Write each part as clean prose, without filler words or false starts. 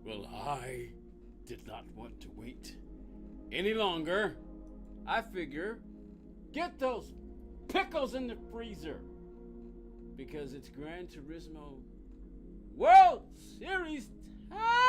Well, I did not want to wait any longer. I figure, get those pickles in the freezer, because it's Gran Turismo World Series time!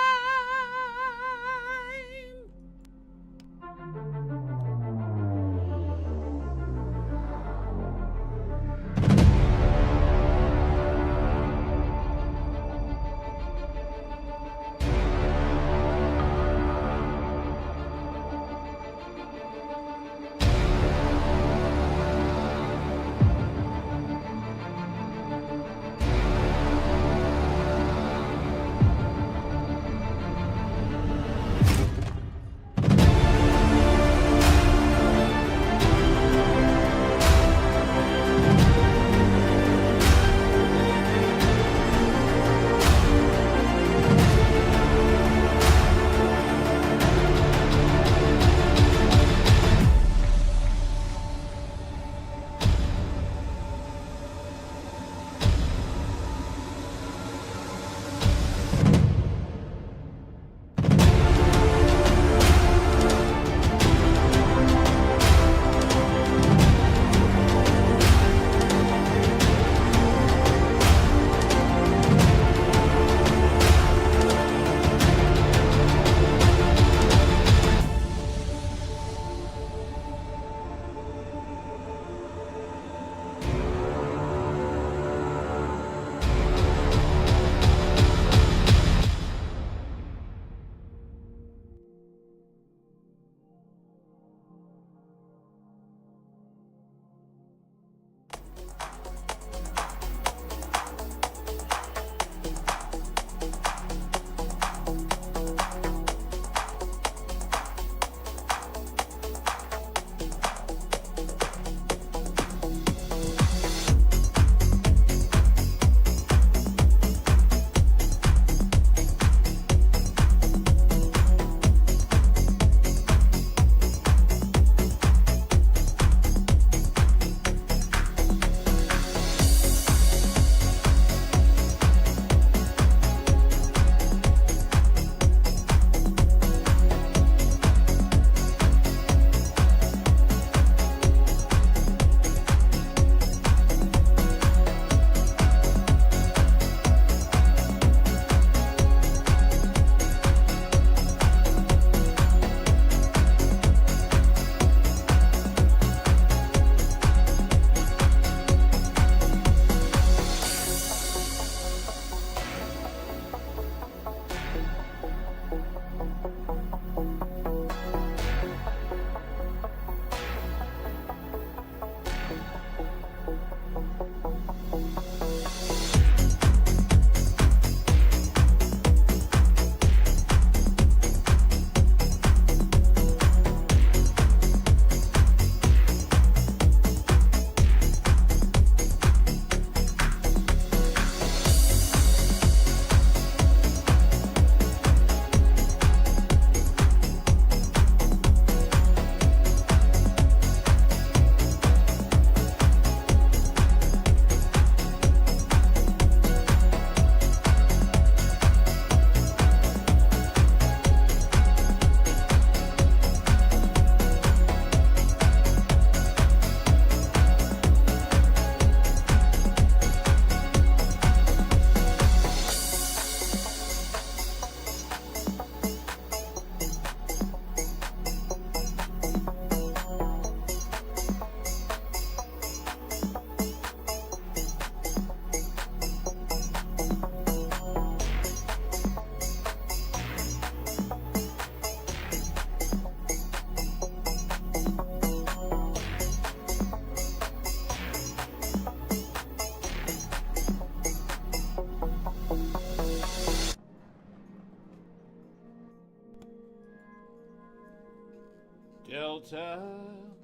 Delta,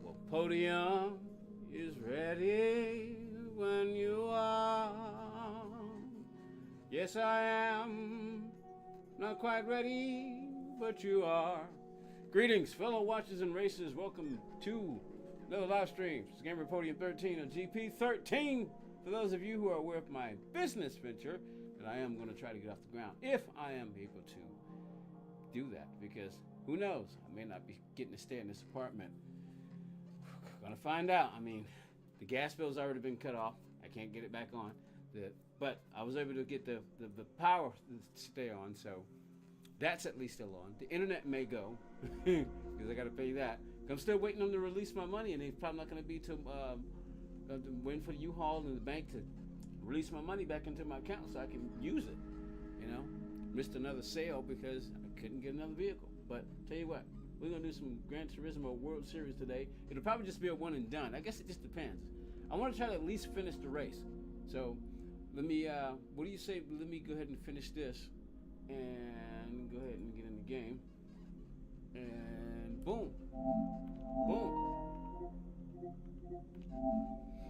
well, Podium is ready when you are. Yes, I am not quite ready, but you are. Greetings, fellow watchers and racers. Welcome to another live stream. It's Gamer Podium 13 on GP13. For those of you who are aware of my business venture, that I am going to try to get off the ground, if I am able to do that, because who knows? I may not be getting to stay in this apartment. Gonna find out. I mean, the gas bill's already been cut off. I can't get it back on. But I was able to get the power to stay on, so that's at least still on. The internet may go, because I got to pay that. I'm still waiting on them to release my money, and it's probably not going to be till waiting for the U-Haul and the bank to release my money back into my account so I can use it. You know, missed another sale because I couldn't get another vehicle. But tell you what, we're gonna do some Gran Turismo World Series today. It'll probably just be a one and done. I guess it just depends. I want to try to at least finish the race. So let me. What do you say? Let me go ahead and finish this, and go ahead and get in the game. And boom, boom.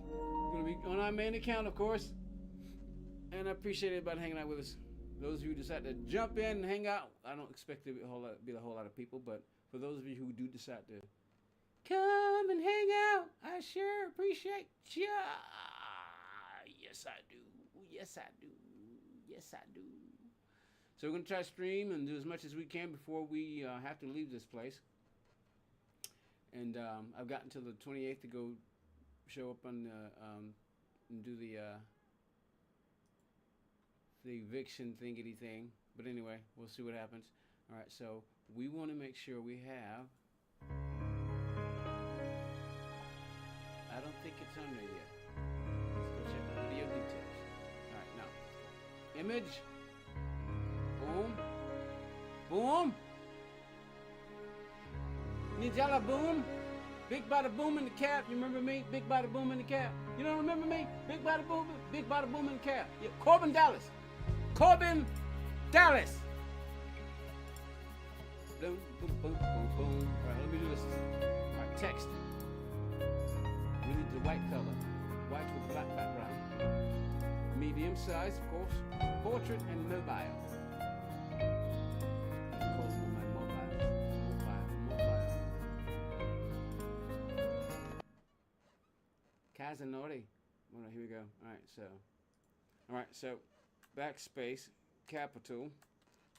We're gonna be on our main account, of course. And I appreciate everybody hanging out with us. Those of you who decide to jump in and hang out, I don't expect there to be a whole lot of people, but for those of you who do decide to come and hang out, I sure appreciate ya. Yes, I do. Yes, I do. Yes, I do. So we're going to try to stream and do as much as we can before we have to leave this place. And I've gotten to the 28th to go show up on and do the eviction thingy thing. But anyway, we'll see what happens. All right, so we want to make sure we have... I don't think it's on there yet. Let's go check the video details. All right, now, image. Boom. Boom. Ninjala boom. Big bada boom in the cap. You remember me? Big bada boom in the cap. You don't remember me? Big bada boom. Big bada boom in the cap. Yeah, Corbin Dallas. Corbin Dallas. Boom, boom, boom, boom, boom. All right, let me do this. All right, text. We need the white color. White with black background. Medium size, of course. Portrait and mobile. Kazanori. Well, here we go. All right, so backspace, capital,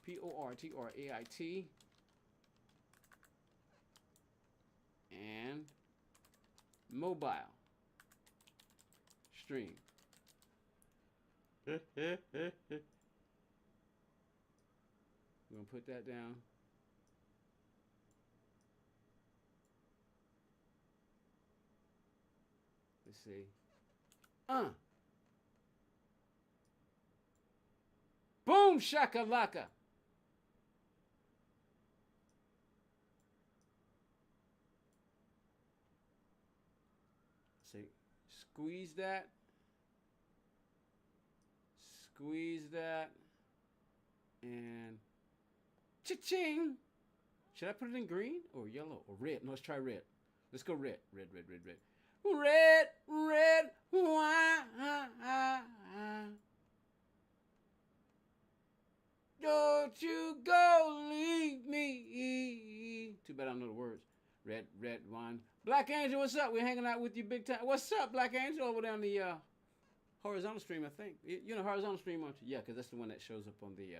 Portrait, and mobile stream. We're gonna put that down. Let's see. Boom shakalaka. See, squeeze that. Squeeze that. And cha-ching. Should I put it in green or yellow or red? No, let's try red. Let's go red. Red. Why? Don't you go leave me. Too bad I don't know the words. Red wine. Black Angel, what's up? We're hanging out with you big time. What's up, Black Angel? Over down the horizontal stream, I think. You know horizontal stream, aren't you? Yeah, because that's the one that shows up on the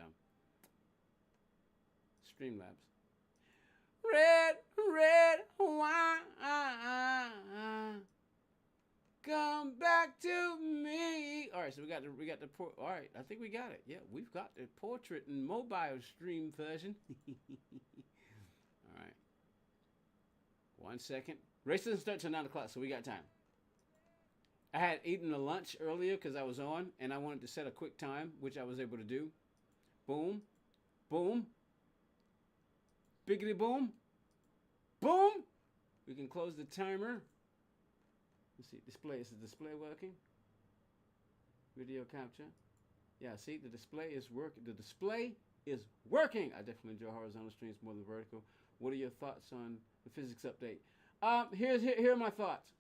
Streamlabs. Red wine. Come back to me. All right, so we got the all right, I think we got it. Yeah, we've got the portrait and mobile stream version. All right. 1 second. Race doesn't start till 9 o'clock, so we got time. I had eaten a lunch earlier because I was on, and I wanted to set a quick time, which I was able to do. Boom. Boom. Biggity boom. Boom. We can close the timer. Let's see, display. Is the display working? Video capture. Yeah, see, the display is working. The display is working. I definitely enjoy horizontal streams more than vertical. What are your thoughts on the physics update? Here are my thoughts.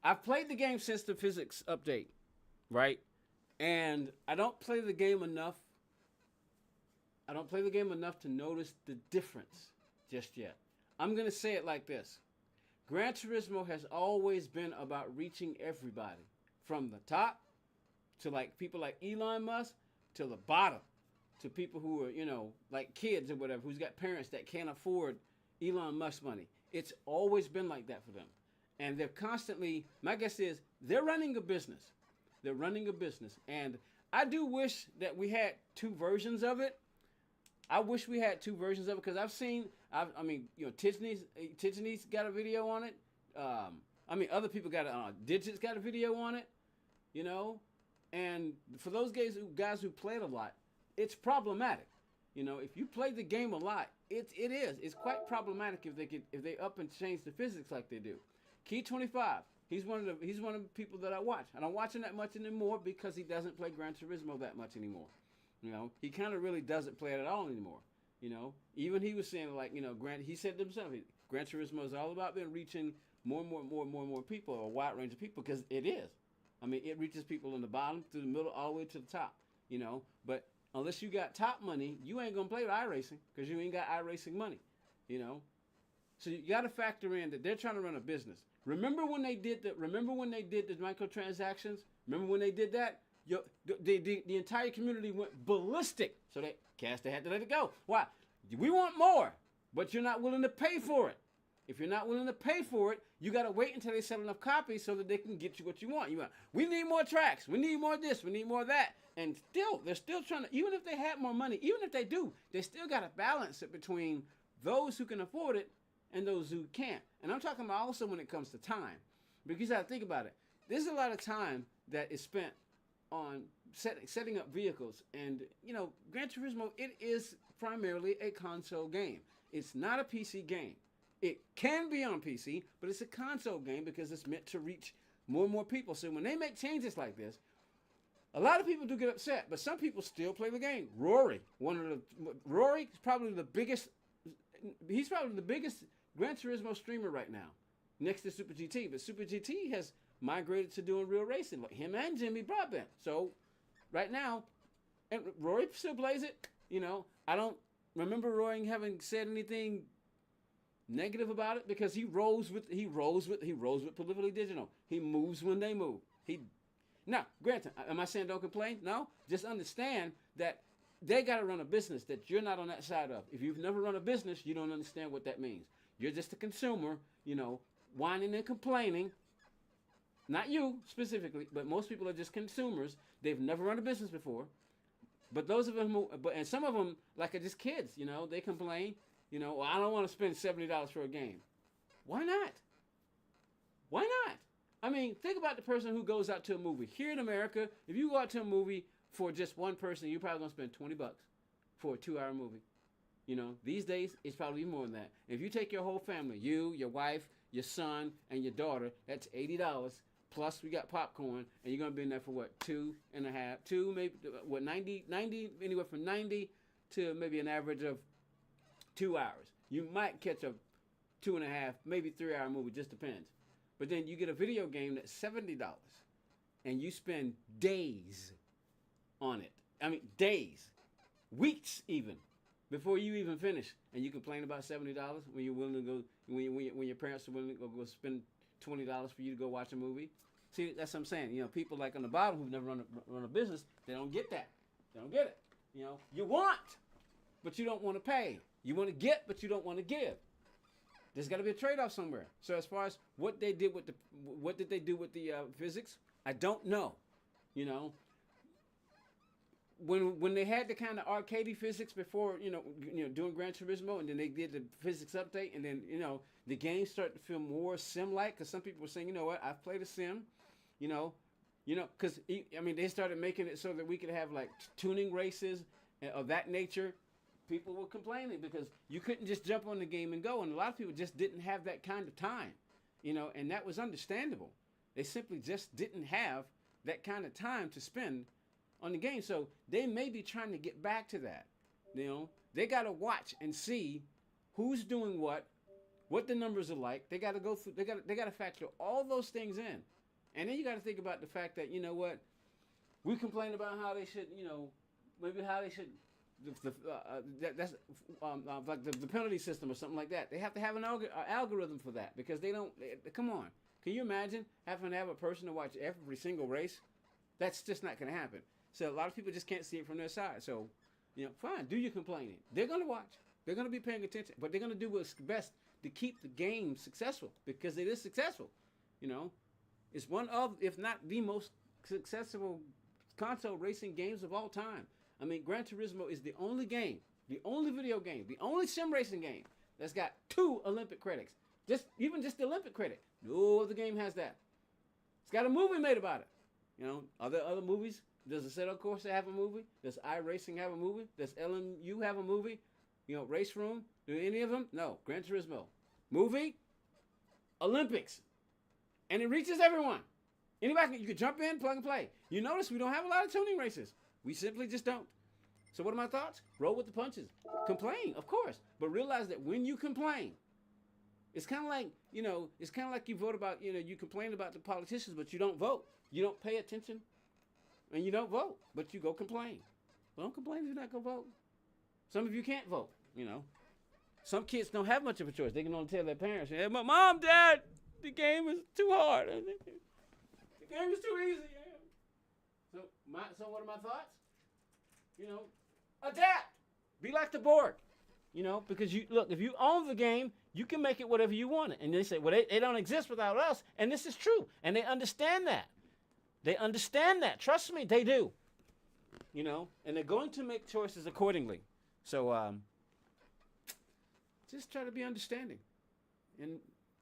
I've played the game since the physics update, right? And I don't play the game enough. I don't play the game enough to notice the difference just yet. I'm going to say it like this. Gran Turismo has always been about reaching everybody. From the top to like people like Elon Musk, to the bottom, to people who are, like kids or whatever, who's got parents that can't afford Elon Musk money. It's always been like that for them. And they're constantly, my guess is, they're running a business. They're running a business. And I do wish that we had two versions of it. I wish we had two versions of it, because I've seen, Tiffany's got a video on it. Other people got Digits got a video on it, And for those guys who played a lot, it's problematic. If you play the game a lot, it's quite problematic if they up and change the physics like they do. Key 25, he's one of the people that I watch. I don't watch him that much anymore because he doesn't play Gran Turismo that much anymore. He kind of really doesn't play it at all anymore. Even he was saying, like, he said to himself, Gran Turismo is all about reaching more and more people, a wide range of people, because it is. It reaches people in the bottom, through the middle, all the way to the top. But unless you got top money, you ain't gonna play with iRacing, because you ain't got iRacing money. So you got to factor in that they're trying to run a business. Remember when they did the microtransactions? Remember when they did that? The entire community went ballistic. So they had to let it go. Why? We want more, but you're not willing to pay for it. If you're not willing to pay for it, you got to wait until they sell enough copies so that they can get you what you want. We need more tracks. We need more of this. We need more of that. And they're still trying to, even if they had more money, even if they do, they still got to balance it between those who can afford it and those who can't. And I'm talking about also when it comes to time. Because you got to think about it. There's a lot of time that is spent on setting up vehicles. And, Gran Turismo, it is primarily a console game. It's not a PC game. It can be on PC, but it's a console game because it's meant to reach more and more people. So when they make changes like this, a lot of people do get upset, but some people still play the game. Rory is probably the biggest. He's probably the biggest Gran Turismo streamer right now, next to Super GT. But Super GT has migrated to doing real racing, like him and Jimmy Broadbent. So right now, and Rory still plays it. I don't remember Rory having said anything negative about it, because he rolls with Politically Digital. He moves when they move. Now, granted, am I saying don't complain? No, just understand that they got to run a business that you're not on that side of. If you've never run a business, you don't understand what that means. You're just a consumer, whining and complaining. Not you specifically, but most people are just consumers. They've never run a business before. But those of them, and some of them, like, are just kids. They complain. Well, I don't want to spend $70 for a game. Why not? Why not? Think about the person who goes out to a movie. Here in America, if you go out to a movie for just one person, you're probably going to spend $20 for a 2-hour movie. These days, it's probably more than that. If you take your whole family, you, your wife, your son, and your daughter, that's $80. Plus, we got popcorn, and you're going to be in there for what, 90, anywhere from 90 to maybe an average of 2 hours. You might catch a 2.5, maybe 3-hour movie, just depends. But then you get a video game that's $70, and you spend days on it. Days, weeks even, before you even finish. And you complain about $70 when you're willing to go, when your parents are willing to go spend $20 for you to go watch a movie. See, that's what I'm saying. People like on the bottom who've never run a business, they don't get that. They don't get it. You want, but you don't want to pay. You want to get, but you don't want to give. There's got to be a trade-off somewhere. So as far as what did they do with the physics, I don't know. When they had the kind of arcadey physics before, doing Gran Turismo, and then they did the physics update, and then the game started to feel more sim-like, because some people were saying, I've played a sim, because they started making it so that we could have like tuning races of that nature. People were complaining because you couldn't just jump on the game and go, and a lot of people just didn't have that kind of time, and that was understandable. They simply just didn't have that kind of time to spend on the game, so they may be trying to get back to that. They got to watch and see who's doing what the numbers are like. They got to go through. They got to factor all those things in, and then you got to think about the fact that we complain about how they should, maybe how they should. That's like the penalty system or something like that. They have to have an algorithm for that, because they don't. Come on, can you imagine having to have a person to watch every single race? That's just not going to happen. So a lot of people just can't see it from their side. So, fine, do your complaining. They're going to watch. They're going to be paying attention. But they're going to do what's best to keep the game successful because it is successful. It's one of, if not the most successful console racing games of all time. I mean, Gran Turismo is the only game, the only video game, the only sim racing game that's got 2 Olympic critics. Even just the Olympic critic. No other game has that. It's got a movie made about it. Are there other movies? Does Assetto Corsa have a movie? Does iRacing have a movie? Does LMU have a movie? Race Room? Do any of them? No. Gran Turismo. Movie? Olympics. And it reaches everyone. Anybody, you can jump in, plug and play. You notice we don't have a lot of tuning races. We simply just don't. So what are my thoughts? Roll with the punches. Complain, of course. But realize that when you complain, it's kind of like, you vote about, you complain about the politicians, but you don't vote. You don't pay attention, and you don't vote, but you go complain. Well, don't complain if you're not going to vote. Some of you can't vote, Some kids don't have much of a choice. They can only tell their parents, hey, Mom, Dad, the game is too hard. The game is too easy. Yeah. So what are my thoughts? Adapt. Be like the board. Because if you own the game, you can make it whatever you want it. And they say, well, they don't exist without us. And this is true. And they understand that. They understand that. Trust me, they do. And they're going to make choices accordingly. So just try to be understanding and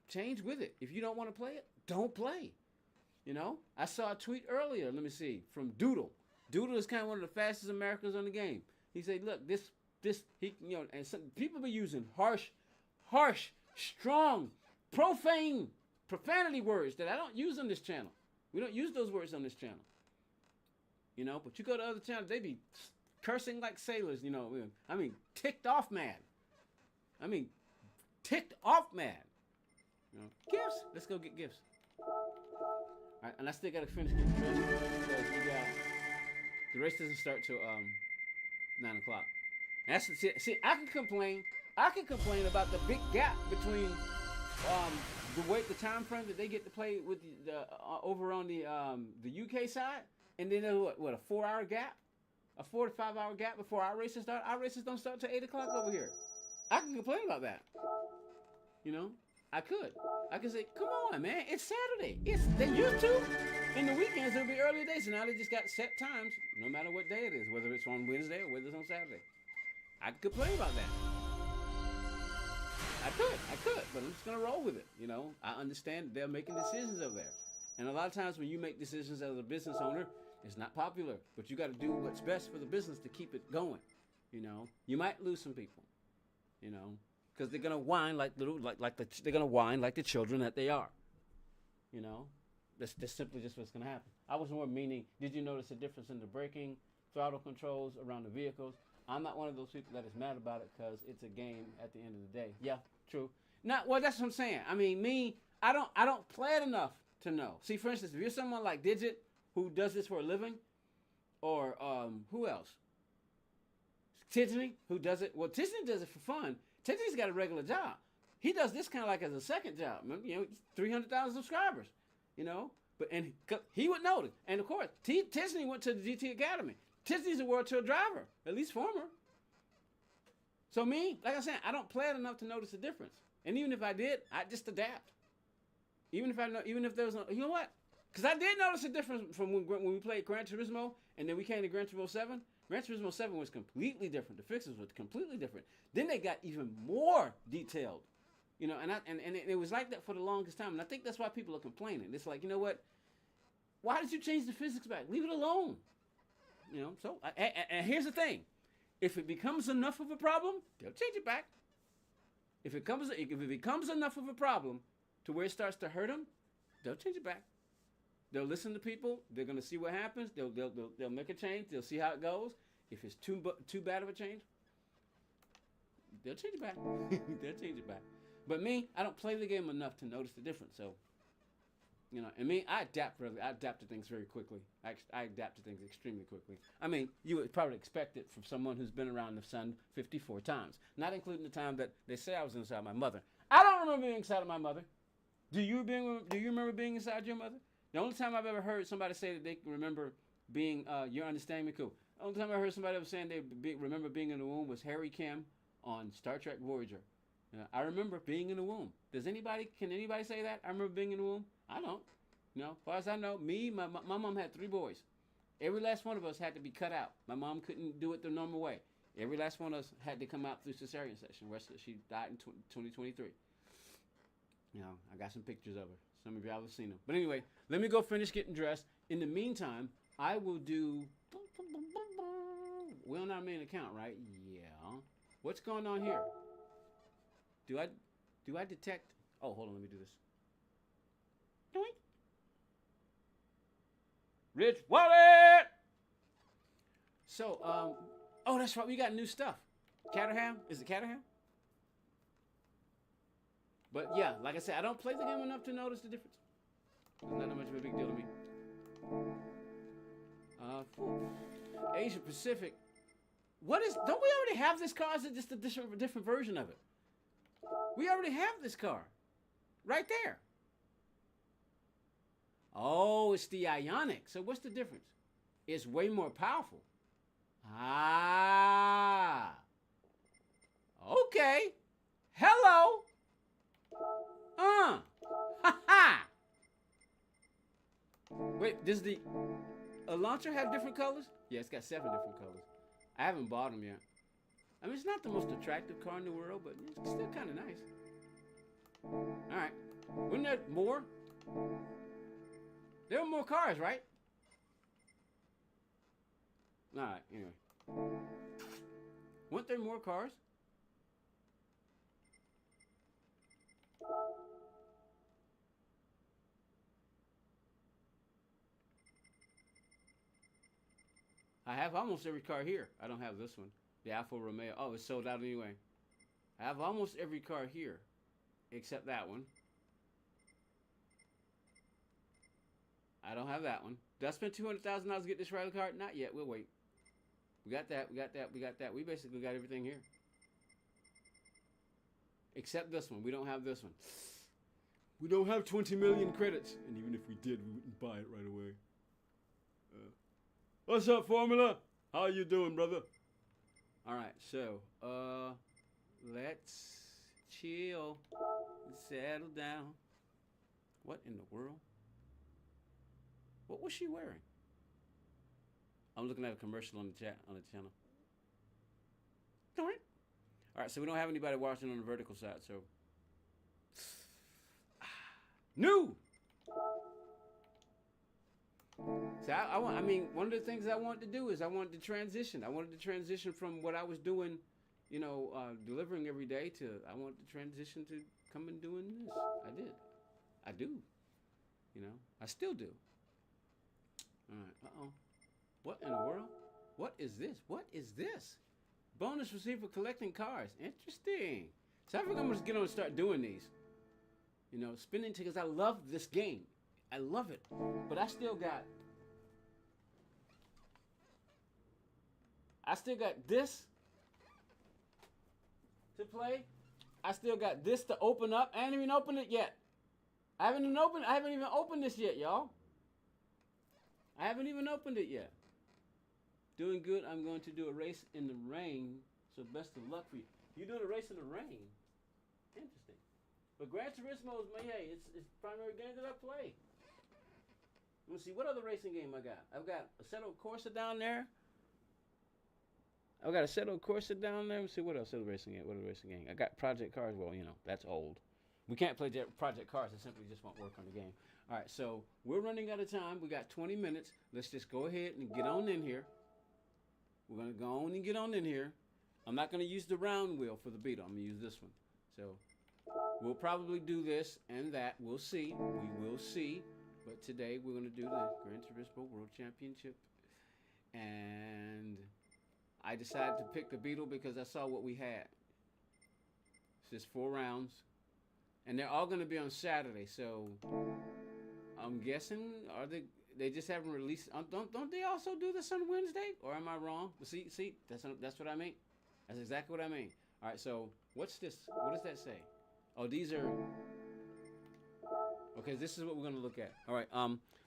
change with it. If you don't want to play it, don't play. I saw a tweet earlier, let me see, from Doodle. Doodle is kind of one of the fastest Americans on the game. He said, look, and some people be using harsh, strong, profane, profanity words that I don't use on this channel. We don't use those words on this channel. But you go to other channels, they be cursing like sailors, I mean, ticked off mad. Gifts. Let's go get gifts. All right, and I still got to finish getting dressed because the race doesn't start till 9 o'clock. And that's see, I can complain about the big gap between the time frame that they get to play with the over on the UK side, and then what a 4-hour gap, a 4 to 5 hour gap before our races start. Our races don't start till 8 o'clock over here. I can complain about that. I could say, come on, man, it's Saturday. They used to. In the weekends, it'll be early days, and now they just got set times, no matter what day it is, whether it's on Wednesday or whether it's on Saturday. I could complain about that. I could, but I'm just going to roll with it, I understand they're making decisions over there. And a lot of times when you make decisions as a business owner, it's not popular, but you got to do what's best for the business to keep it going, You might lose some people, because they're gonna whine they're gonna whine like the children that they are. That's simply just what's gonna happen. I was more meaning, did you notice a difference in the braking, throttle controls around the vehicles? I'm not one of those people that is mad about it because it's a game at the end of the day. Yeah, true. That's what I'm saying. I mean, I don't play it enough to know. See, for instance, if you're someone like Digit who does this for a living, or who else? Tiffany, who does it? Well, Tiffany does it for fun. Tiffany's got a regular job. He does this kind of like as a second job. 300,000 subscribers, and he would know it. And of course, Tiffany went to the GT Academy. Tiffany's a World Tour driver, at least former. So me, like I said, I don't play it enough to notice the difference. And even if I did, I just adapt. Even if there was no, you know what? Because I did notice a difference from when we played Gran Turismo and then we came to Gran Turismo 7. Gran Turismo 7 was completely different. The fixes were completely different. Then they got even more detailed. And it was like that for the longest time. And I think that's why people are complaining. It's like, you know what? Why did you change the physics back? Leave it alone. So and here's the thing. If it becomes enough of a problem, they'll change it back. If it becomes enough of a problem to where it starts to hurt them, they'll change it back. They'll listen to people. They're going to see what happens. They'll make a change. They'll see how it goes. If it's too bad of a change, they'll change it back. They'll change it back. But me, I don't play the game enough to notice the difference. So, and me, I adapt to things very quickly. I adapt to things extremely quickly. I mean, you would probably expect it from someone who's been around the sun 54 times, not including the time that they say I was inside my mother. I don't remember being inside of my mother. Do you remember being inside your mother? The only time I've ever heard somebody say that they can remember being, you're understanding me cool. The only time I heard somebody was saying they remember being in the womb was Harry Kim on Star Trek Voyager. I remember being in the womb. Can anybody say that? I remember being in the womb? I don't. You know, as far as I know, my mom had 3 boys. Every last one of us had to be cut out. My mom couldn't do it the normal way. Every last one of us had to come out through cesarean section. She died in 2023. You know, I got some pictures of her. Some of y'all have seen them. But anyway, let me go finish getting dressed. In the meantime, I will do... We're on our main account, right? Yeah. What's going on here? Do I detect... Oh, hold on. Let me do this. Doink. Rich Wallet! So, oh, that's right. We got new stuff. Caterham? Is it Caterham? But yeah, like I said, I don't play the game enough to notice the difference. It's not that much of a big deal to me. Asia Pacific. What is? Don't we already have this car? Is it just a different version of it? We already have this car, right there. Oh, it's the Ioniq. So what's the difference? It's way more powerful. Ah. Okay. Hello. Ha ha. Wait, does the Elantra have different colors? Yeah, it's got 7 different colors. I haven't bought them yet. I mean, it's not the most attractive car in the world, but it's still kind of nice. All right. Wasn't there more? There were more cars, right? All right, anyway. Weren't there more cars? I have almost every car here. I don't have this one. The Alfa Romeo. Oh, it's sold out anyway. I have almost every car here, except that one. I don't have that one. Did I spend $200,000 to get this rally card? Not yet. We'll wait. We got that. We got that. We got that. We basically got everything here. Except this one. We don't have this one. We don't have 20 million credits. And even if we did, we wouldn't buy it right away. What's up, Formula? How you doing, brother? All right, so, let's chill and settle down. What in the world? What was she wearing? I'm looking at a commercial on the channel. Darn it. All right, so we don't have anybody watching on the vertical side, so. New! So I mean, one of the things I wanted to do is I wanted to transition. I wanted to transition from what I was doing, you know, delivering every day to I wanted to transition to coming doing this. I did. I do. You know, I still do. All right. Uh-oh. What in the world? What is this? What is this? Bonus received for collecting cars. Interesting. So I think I'm going to get on and start doing these. You know, spinning tickets. I love this game. I love it. But I still got this to play. I still got this to open up. I haven't even opened it yet. I haven't even opened this yet, y'all. I haven't even opened it yet. Doing good. I'm going to do a race in the rain. So best of luck for you. You doing a race in the rain? Interesting. But Gran Turismo is it's primary game that I play. Let's see, what other racing game I got? I've got Assetto Corsa down there. I've got Assetto Corsa down there. Let's see, what else is racing game? What other racing game? I got Project Cars. Well, you know, that's old. We can't play Project Cars. It simply just won't work on the game. All right, so we're running out of time. We got 20 minutes. Let's just go ahead and get on in here. We're going to go on and get on in here. I'm not going to use the round wheel for the Beetle. I'm going to use this one. So we'll probably do this and that. We'll see. We will see. But today we're going to do the Gran Turismo World Championship. And I decided to pick the Beetle because I saw what we had. It's just 4 rounds. And they're all going to be on Saturday. So I'm guessing, they just haven't released. Don't they also do this on Wednesday? Or am I wrong? See, that's what I mean. That's exactly what I mean. All right, so what's this? What does that say? Oh, these are... Okay, this is what we're going to look at. All right,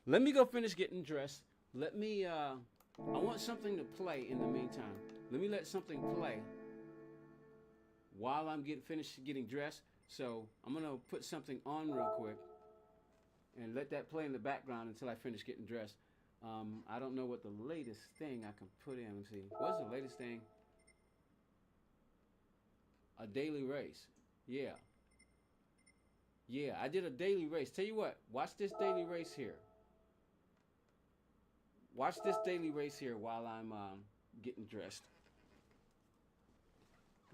let me go finish getting dressed. Let me, I want something to play in the meantime. Let me let something play while I'm finished getting dressed. So I'm gonna put something on real quick and let that play in the background until I finish getting dressed. I don't know what the latest thing I can put in. Let's see. What's the latest thing? A daily race. Yeah. Yeah, I did a daily race. Tell you what, watch this daily race here. Watch this daily race here while I'm getting dressed.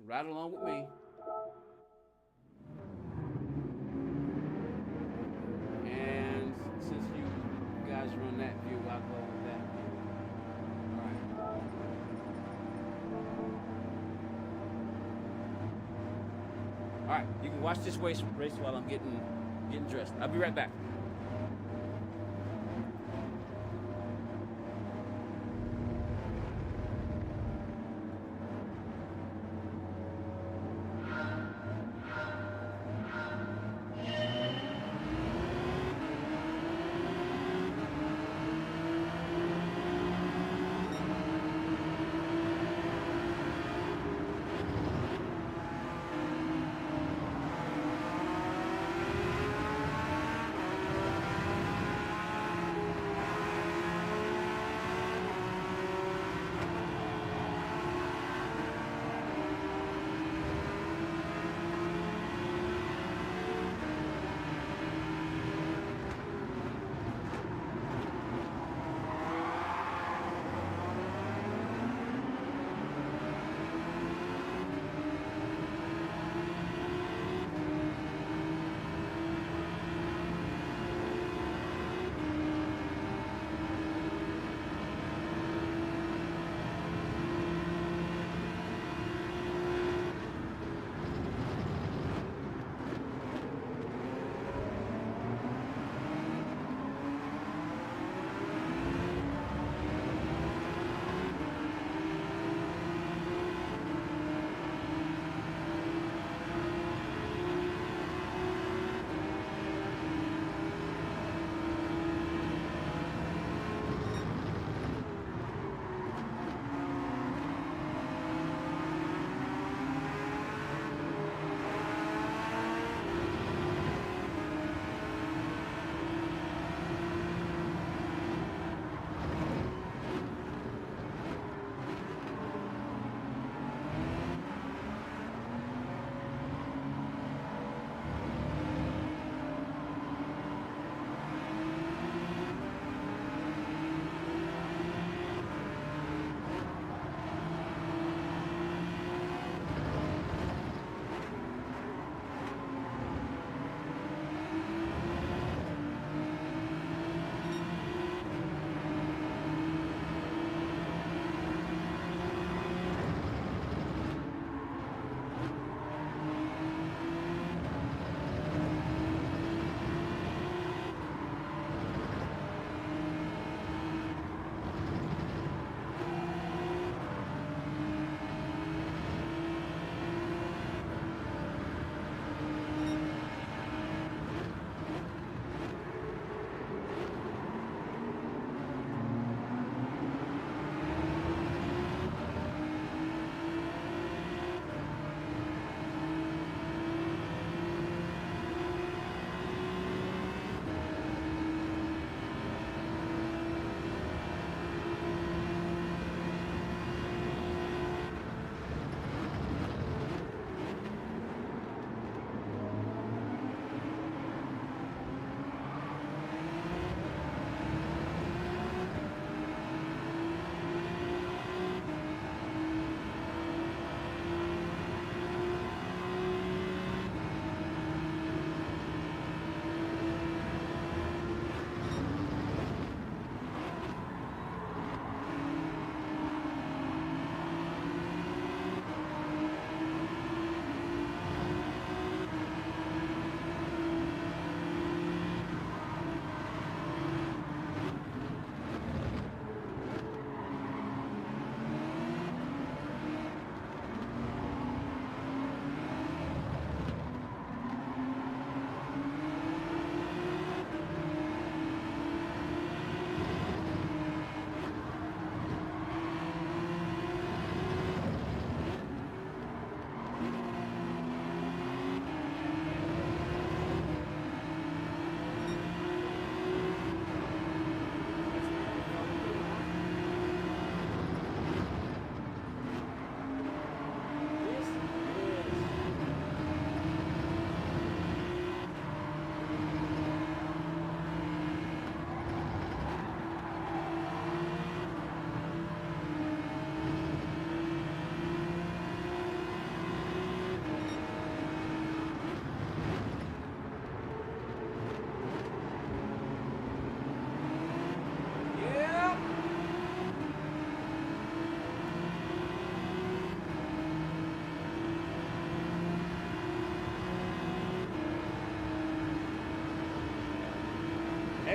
Ride along with me. And since you guys run that view, I'll go with that view. All right, you can watch this race while I'm getting dressed. I'll be right back.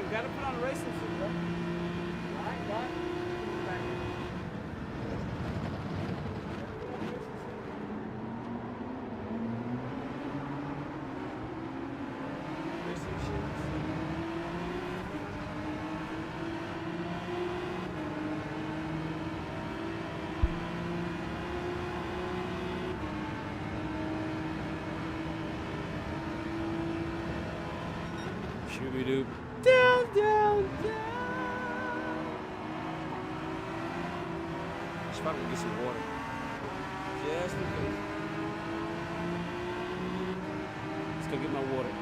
we gotta put on a racing suit, bro. Right. Racing shoes. Shooby-doo. Down. Should probably get some water. Just in case. Let's go get my water.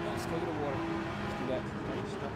Let's go get the water. Let's do that. Stop.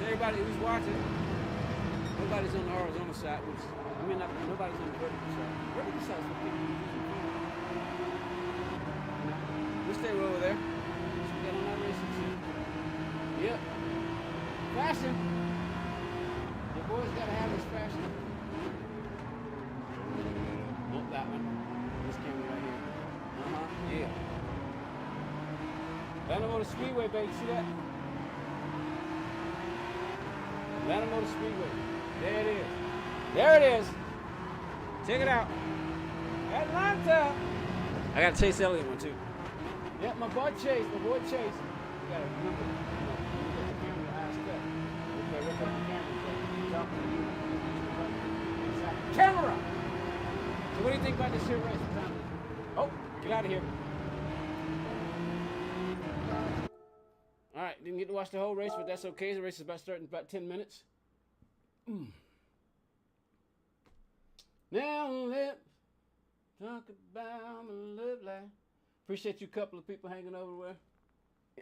Everybody who's watching, nobody's on the horizontal side, which I mean, nobody's on the vertical side. Vertical side is what people use. We'll stay over there. So we got on our racing suit. Yep. Fashion. Your boys gotta have this fashion. Not that one. This camera right here. Yeah. Atlanta Motor Speedway, baby. See that? Atlanta Motor Speedway. There it is. There it is. Check it out. Atlanta. I got Chase Elliott one too. Yep, my boy Chase. You gotta remember. Get the camera eyes cut. Okay, look at the camera. Camera. So what do you think about this here race? Oh, get out of here. All right, didn't get to watch the whole race, but that's okay. The race is about starting in about 10 minutes. Now let's talk about my love life. Appreciate you, couple of people hanging over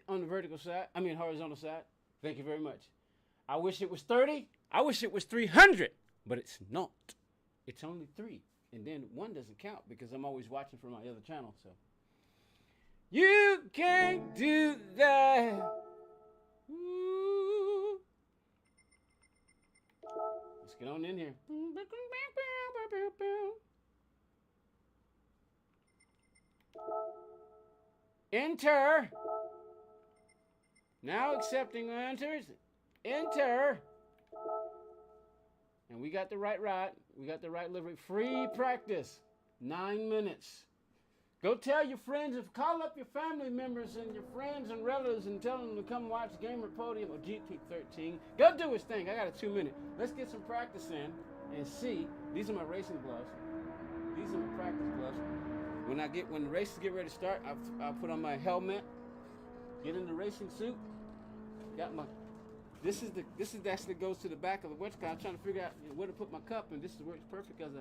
on the vertical side. I mean horizontal side. Thank you very much. I wish it was 30. I wish it was 300, but it's not. It's only 3, and then 1 doesn't count because I'm always watching for my other channel. So you can't do that. Ooh. Let's get on in here. Enter. Now accepting enters. Enter. And we got the right ride. We got the right livery. Free practice. 9 minutes. Go tell your friends, call up your family members and your friends and relatives and tell them to come watch Podium or GT13. Go do his thing. I got a 2 minute. Let's get some practice in and see. These are my racing gloves. These are my practice gloves. When the races get ready to start, I'll put on my helmet, get in the racing suit. Got my. This actually goes to the back of the wedge car. I'm trying to figure out where to put my cup, and this works perfect because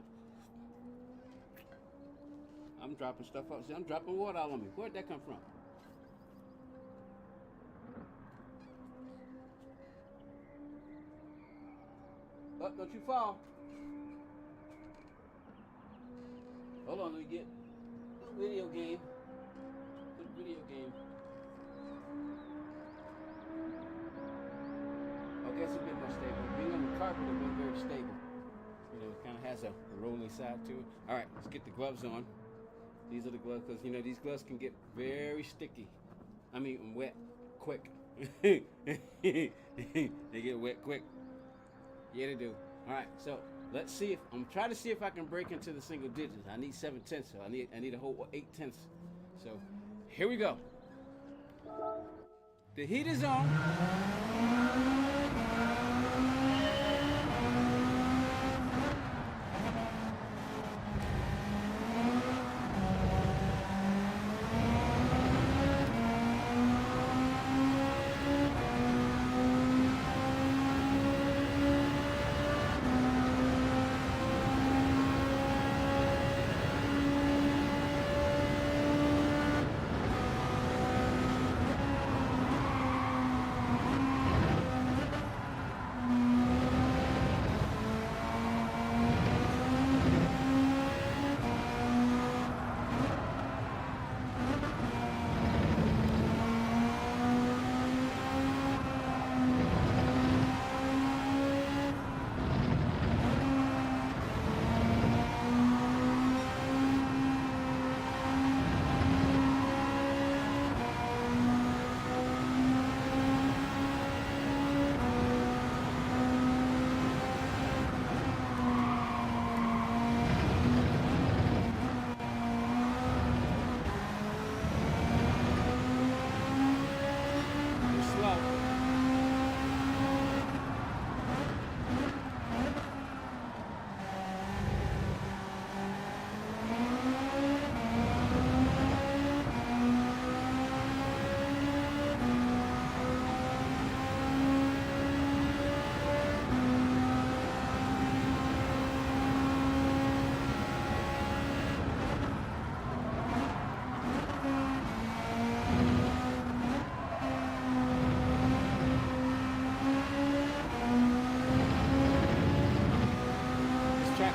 I'm dropping stuff out. See, I'm dropping water all on me. Where'd that come from? Oh, don't you fall. Hold on, let me get a video game. Good video game. Okay, it's a bit more stable. Being on the carpet, it's been very stable. You know, it kind of has a rolling side to it. All right, let's get the gloves on. These are the gloves, because, you know, these gloves can get very sticky. I mean, wet quick. They get wet quick. Yeah, they do. All right, so let's see if I'm trying to see if I can break into the single digits. I need 7/10, so I need a whole 8/10. So here we go. The heat is on.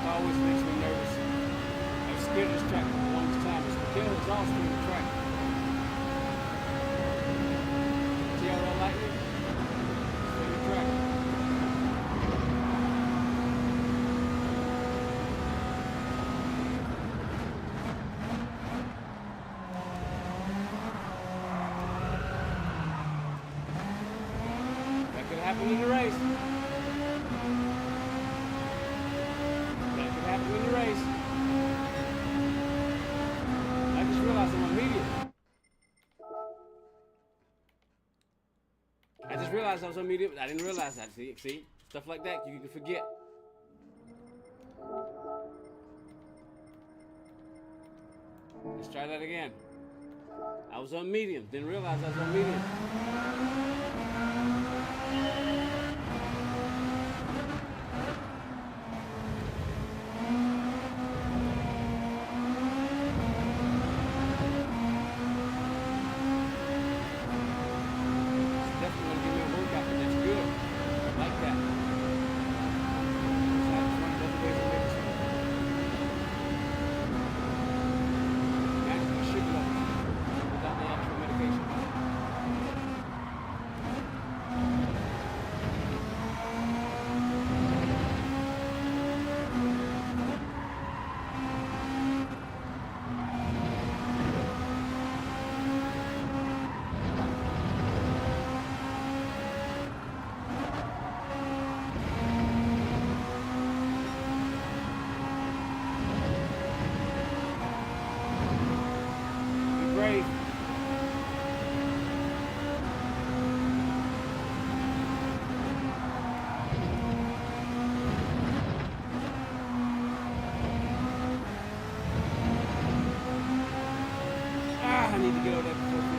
Always makes me nervous. I'm scared of this track for the longest time. It's Mikhail exhausting the track. See how I like it? It's the track. That could happen in the race. In the race. I just realized I'm on medium. I just realized I was on medium. I didn't realize that. See? Stuff like that you can forget. Let's try that again. I was on medium. Didn't realize I was on medium. I need to get over that before 54.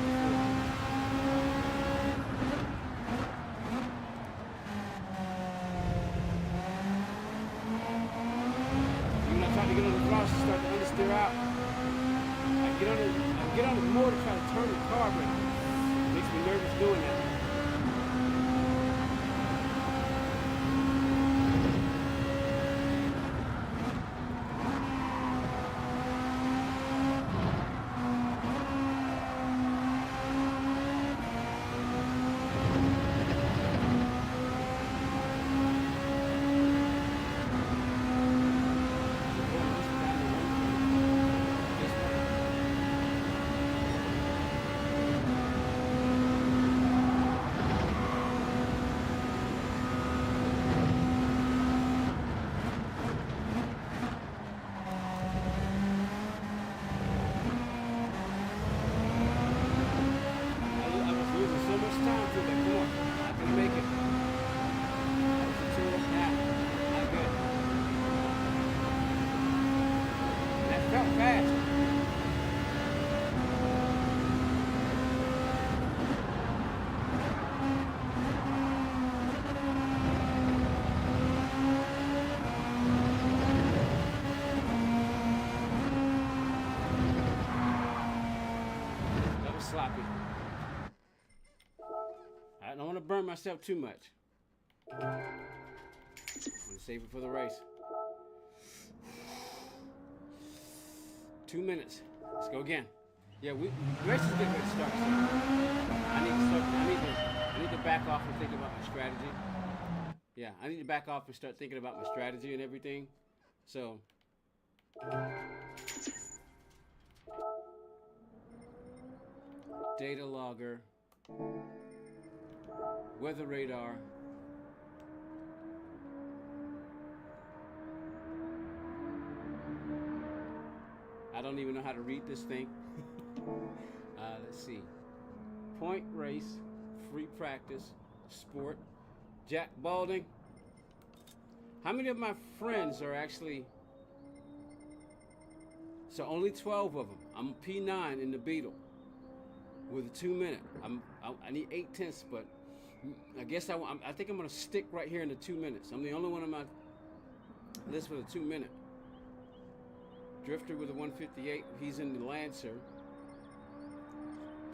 When I try to get on the throttle, she starts to understeer out. I get on it more to try to turn the car, but it makes me nervous doing that. sloppy. I don't want to burn myself too much. I'm gonna save it for the race. 2 minutes. Let's go again. Yeah, the race is getting ready to start. So I need to back off and think about my strategy. Yeah, I need to back off and start thinking about my strategy and everything. So. Data logger. Weather radar. I don't even know how to read this thing. Let's see. Point race, free practice, sport, Jack Balding. How many of my friends are actually... So only 12 of them. I'm P9 in the Beetle with a 2 minute. I need 8/10, but I guess I think I'm gonna stick right here in the 2 minutes. I'm the only one on my list with a 2 minute. Drifter with a 158. He's in the Lancer.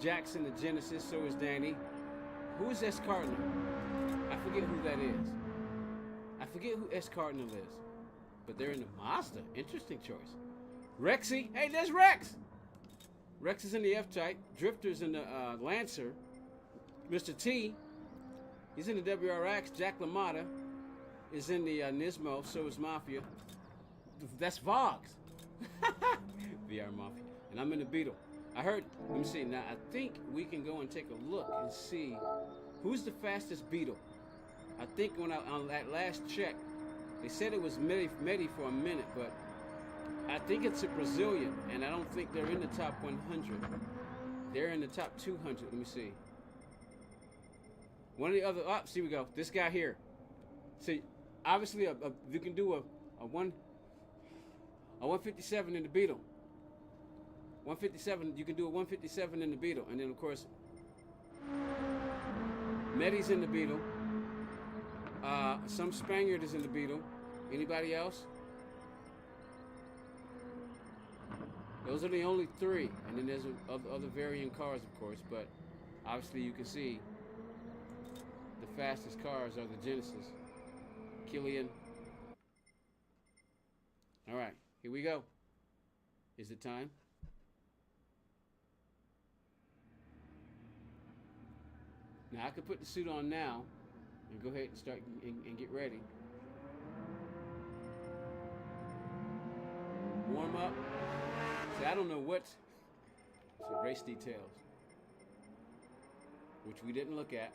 Jack's in the Genesis. So is Danny. Who is S Cardinal? I forget who that is. I forget who S Cardinal is. But they're in the Mazda. Interesting choice. Rexy. Hey, there's Rex. Rex is in the F-Type. Drifter's in the Lancer. Mr. T, he's in the WRX. Jack LaMotta is in the Nismo. So is Mafia. That's Vogs. VR Mafia. And I'm in the Beetle. I heard, let me see. Now, I think we can go and take a look and see who's the fastest Beetle. I think when on that last check, they said it was Medi for a minute, but I think it's a Brazilian, and I don't think they're in the top 100. They're in the top 200. Let me see. One of the other, oh, see we go. This guy here. See, obviously, you can do a 157 in the Beetle. 157, you can do a 157 in the Beetle. And then, of course, Medi's in the Beetle. Some Spaniard is in the Beetle. Anybody else? Those are the only three. And then there's other varying cars, of course. But obviously, you can see the fastest cars are the Genesis. Killian. All right, here we go. Is it time? Now, I could put the suit on now and go ahead and start and get ready. Warm up. See, I don't know what's... So race details, which we didn't look at.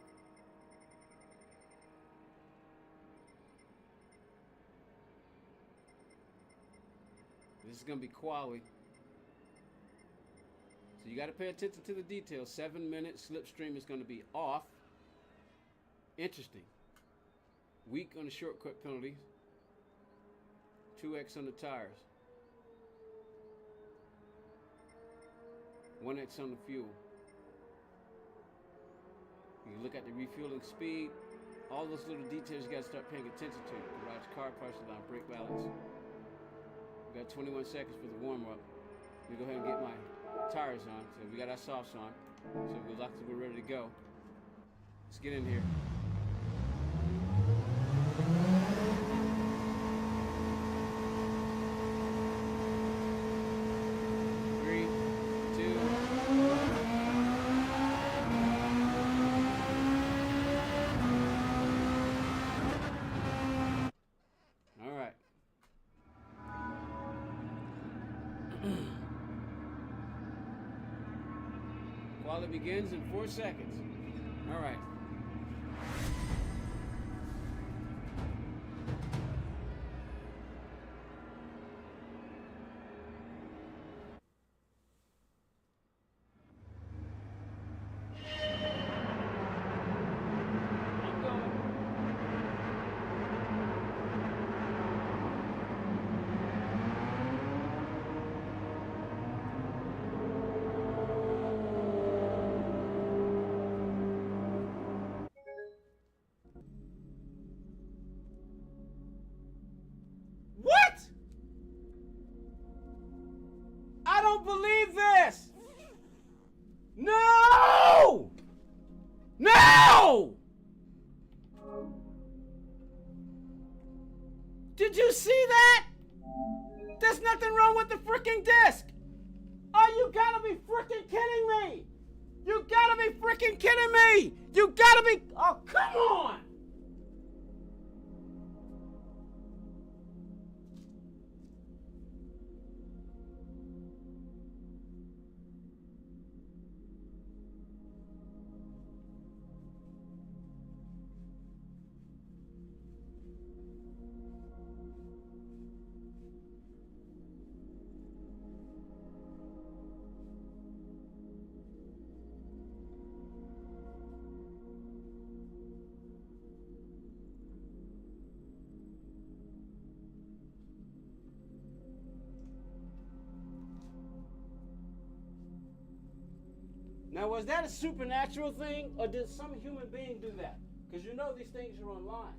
This is going to be quali. So you got to pay attention to the details. 7 minutes slipstream is going to be off. Interesting. Weak on the shortcut penalties. 2x on the tires. 1x on the fuel. You look at the refueling speed. All those little details you got to start paying attention to. Garage car partial line, brake balance. We got 21 seconds for the warm-up. Let me go ahead and get my tires on. So we got our softs on. So we're locked and we're ready to go. Let's get in here. While it begins in 4 seconds. All right. freaking disc. Oh, you gotta be freaking kidding me. You gotta be freaking kidding me. You gotta be, oh, come on. Now, was that a supernatural thing, or did some human being do that? Because you know these things are online.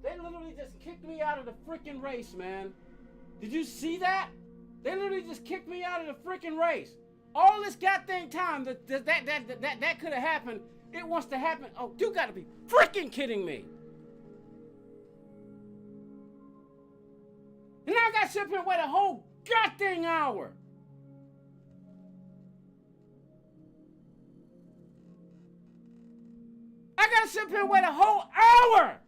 They literally just kicked me out of the freaking race, man. Did you see that? They literally just kicked me out of the freaking race. All this goddamn time that could have happened, it wants to happen. Oh, you gotta be freaking kidding me. And now I gotta sit up here and wait a whole goddamn hour. I gotta sit up here and wait a whole hour.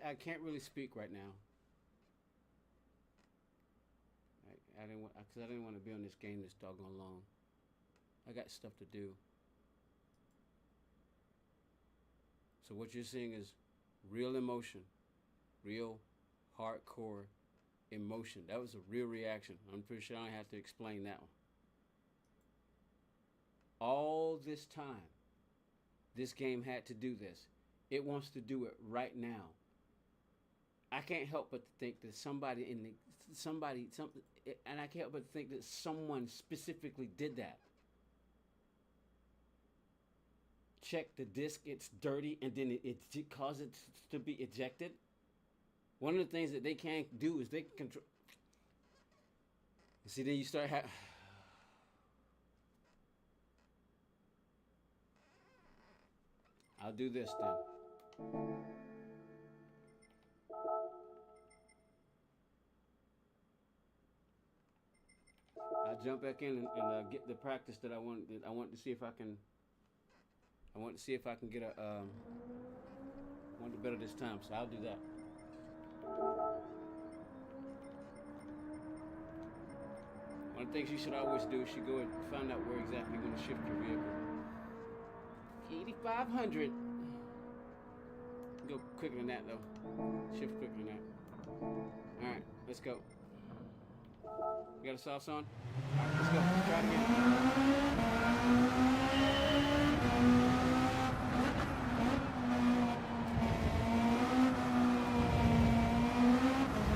I can't really speak right now. I didn't want, because I didn't want to be on this game this doggone long. I got stuff to do. So what you're seeing is real emotion, real hardcore emotion. That was a real reaction. I'm pretty sure I don't have to explain that one. All this time, this game had to do this. It wants to do it right now. I can't help but think that somebody and I can't help but think that someone specifically did that. Check the disc, it's dirty, and then it causes it to be ejected. One of the things that they can't do is they can control. See, then you start I'll do this then. I'll jump back in and get the practice that I want to see if I can I want to see if I can get a one to better this time, so I'll do that. One of the things you should always do is you go and find out where exactly you're going to shift your vehicle. 8,500. Go quicker than that though. Shift quicker than that. All right, let's go. You got a sauce on? All right, let's go. Try it again.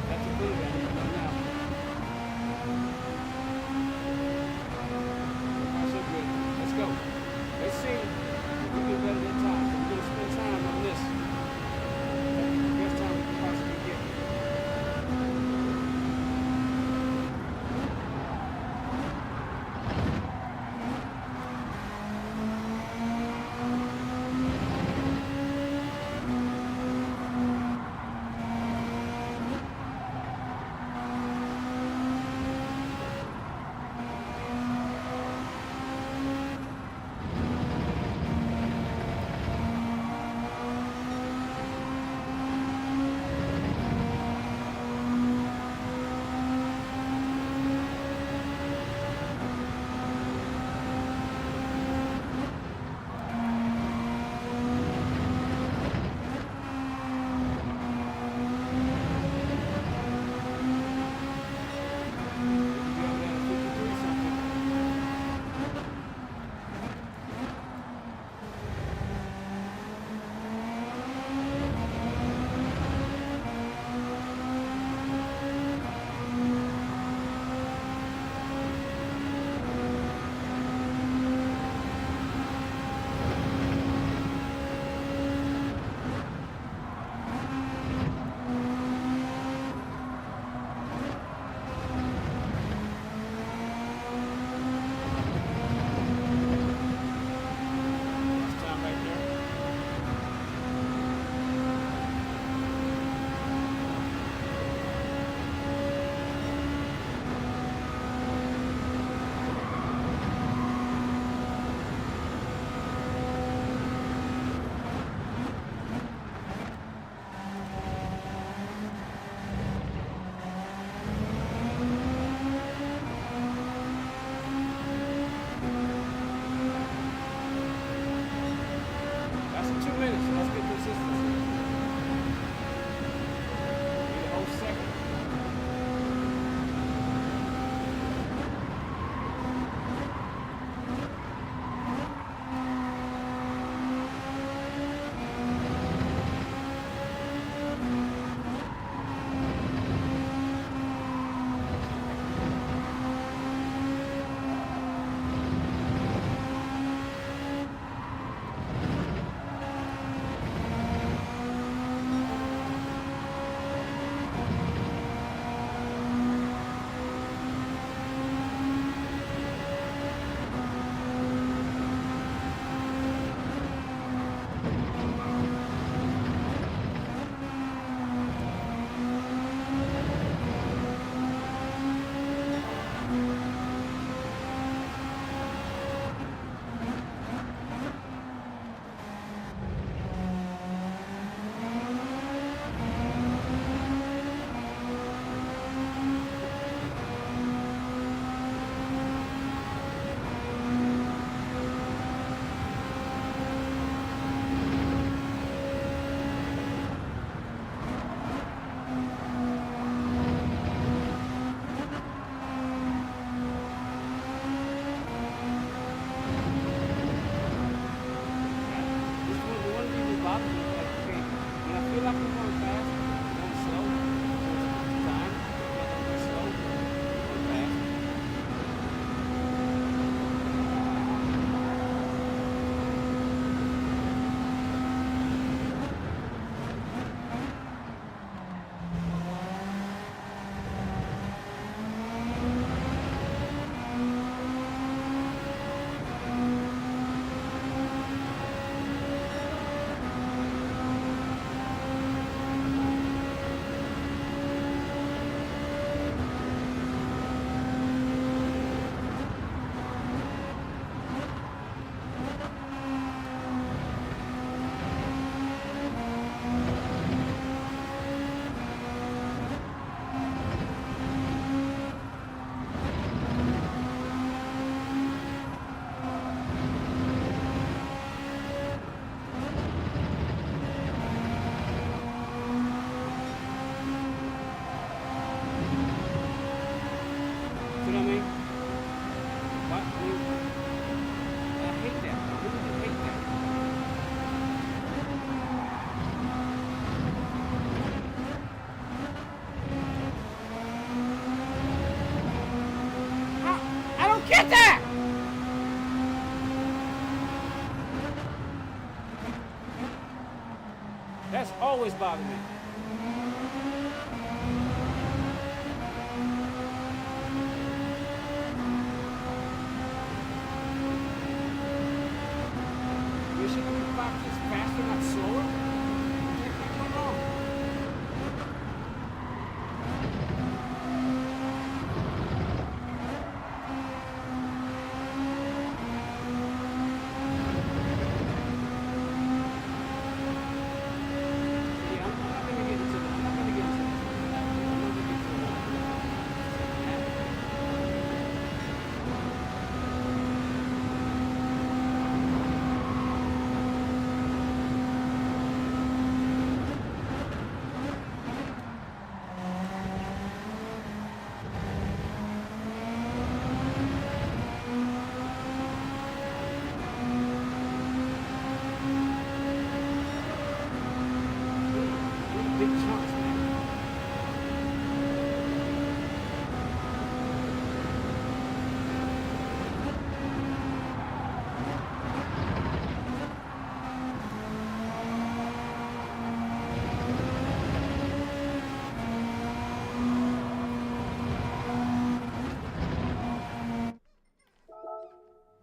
That's a blue down here now. So good. Let's go. Let's see. We'll get better than time. We're going to spend time on this. Best time we can possibly get. Get that! That's always bothered me. You should be faster, not slower. What's going on?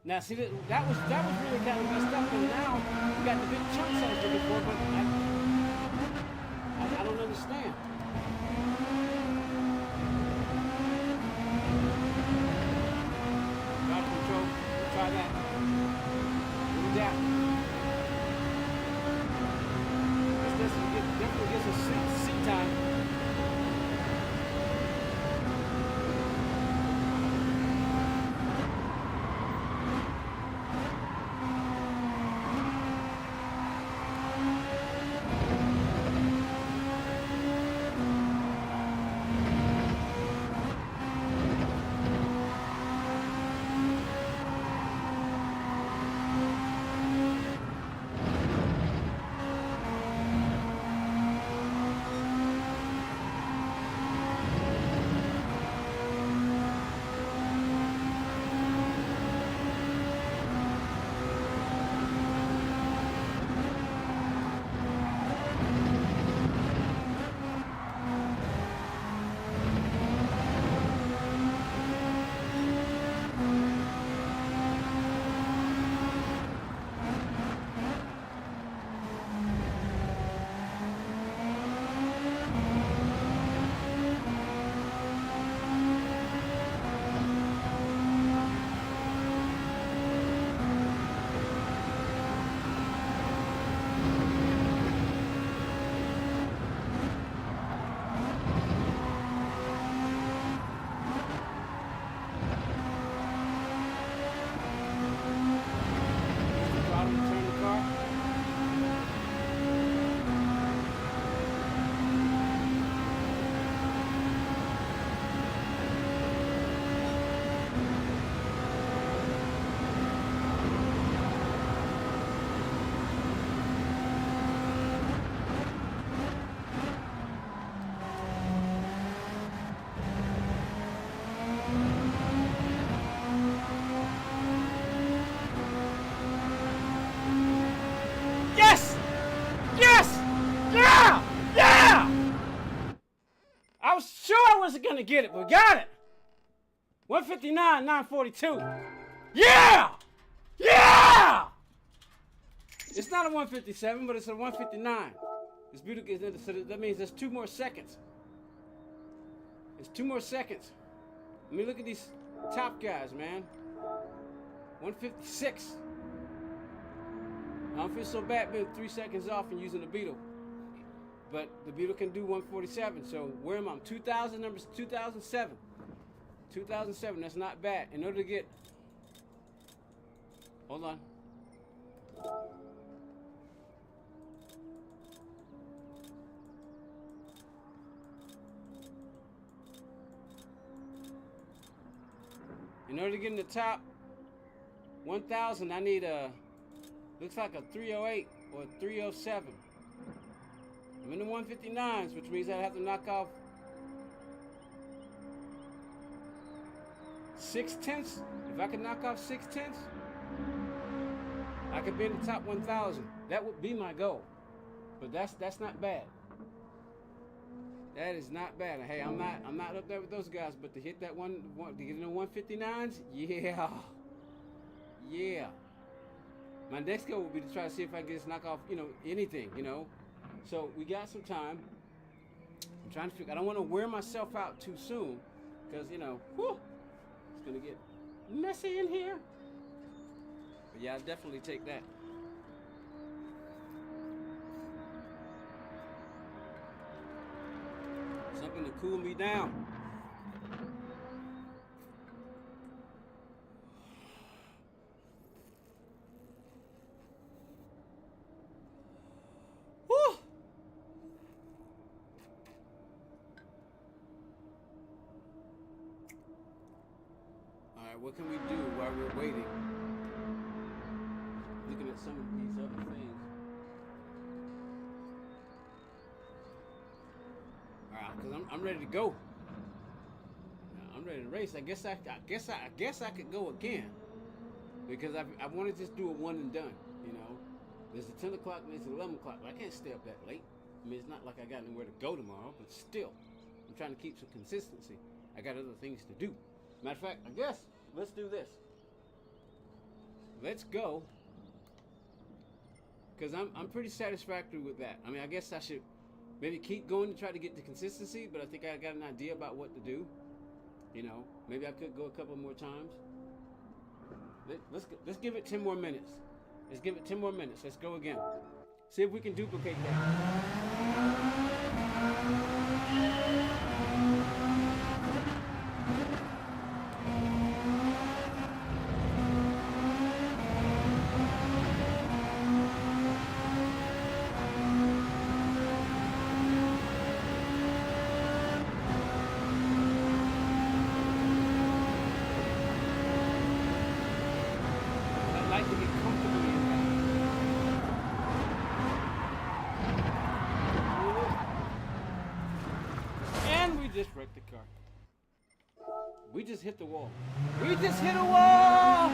Now see that was really kind of messed up, and now we got the big chunks I was looking for, but I don't understand. Throttle control, try that. Do that. This definitely gives us seat time. Wasn't gonna get it, but got it. 159, 942. Yeah! Yeah! It's not a 157, but it's a 159. This Beetle gets into, so that means there's 2 more seconds. There's 2 more seconds. Let me look at these top guys, man. 156. I don't feel so bad being 3 seconds off and using the Beetle. But the Beetle can do 147. So where am I? 2000, numbers 2007. 2007, that's not bad. In order to get, hold on. In order to get in the top 1000, I need a, looks like a 308 or a 307. I'm in the 159s, which means I have to knock off 6/10. If I could knock off 6/10, I could be in the top 1,000. That would be my goal. But that's not bad. That is not bad. Hey, I'm not up there with those guys, but to hit that one to get in the 159s, yeah. Yeah. My next goal would be to try to see if I can just knock off, anything, So we got some time. I'm trying to figure. I don't want to wear myself out too soon, because it's gonna get messy in here. But yeah, I'll definitely take that. Something to cool me down. Whew. Alright, what can we do while we're waiting? Looking at some of these other things. Because I'm ready to go. I'm ready to race. I guess I could go again, because I want to just do a one and done. There's a 10 o'clock and there's 11 o'clock, but I can't stay up that late. I mean, it's not like I got anywhere to go tomorrow, but still, I'm trying to keep some consistency. I got other things to do. Matter of fact, I guess let's do this. Let's go, because I'm pretty satisfactory with that. I mean, I guess I should maybe keep going to try to get the consistency, but I think I got an idea about what to do. Maybe I could go a couple more times. Let's give it 10 more minutes. Let's give it 10 more minutes. Let's go again. See if we can duplicate that. Just wrecked the car. We just hit the wall. We just hit a wall!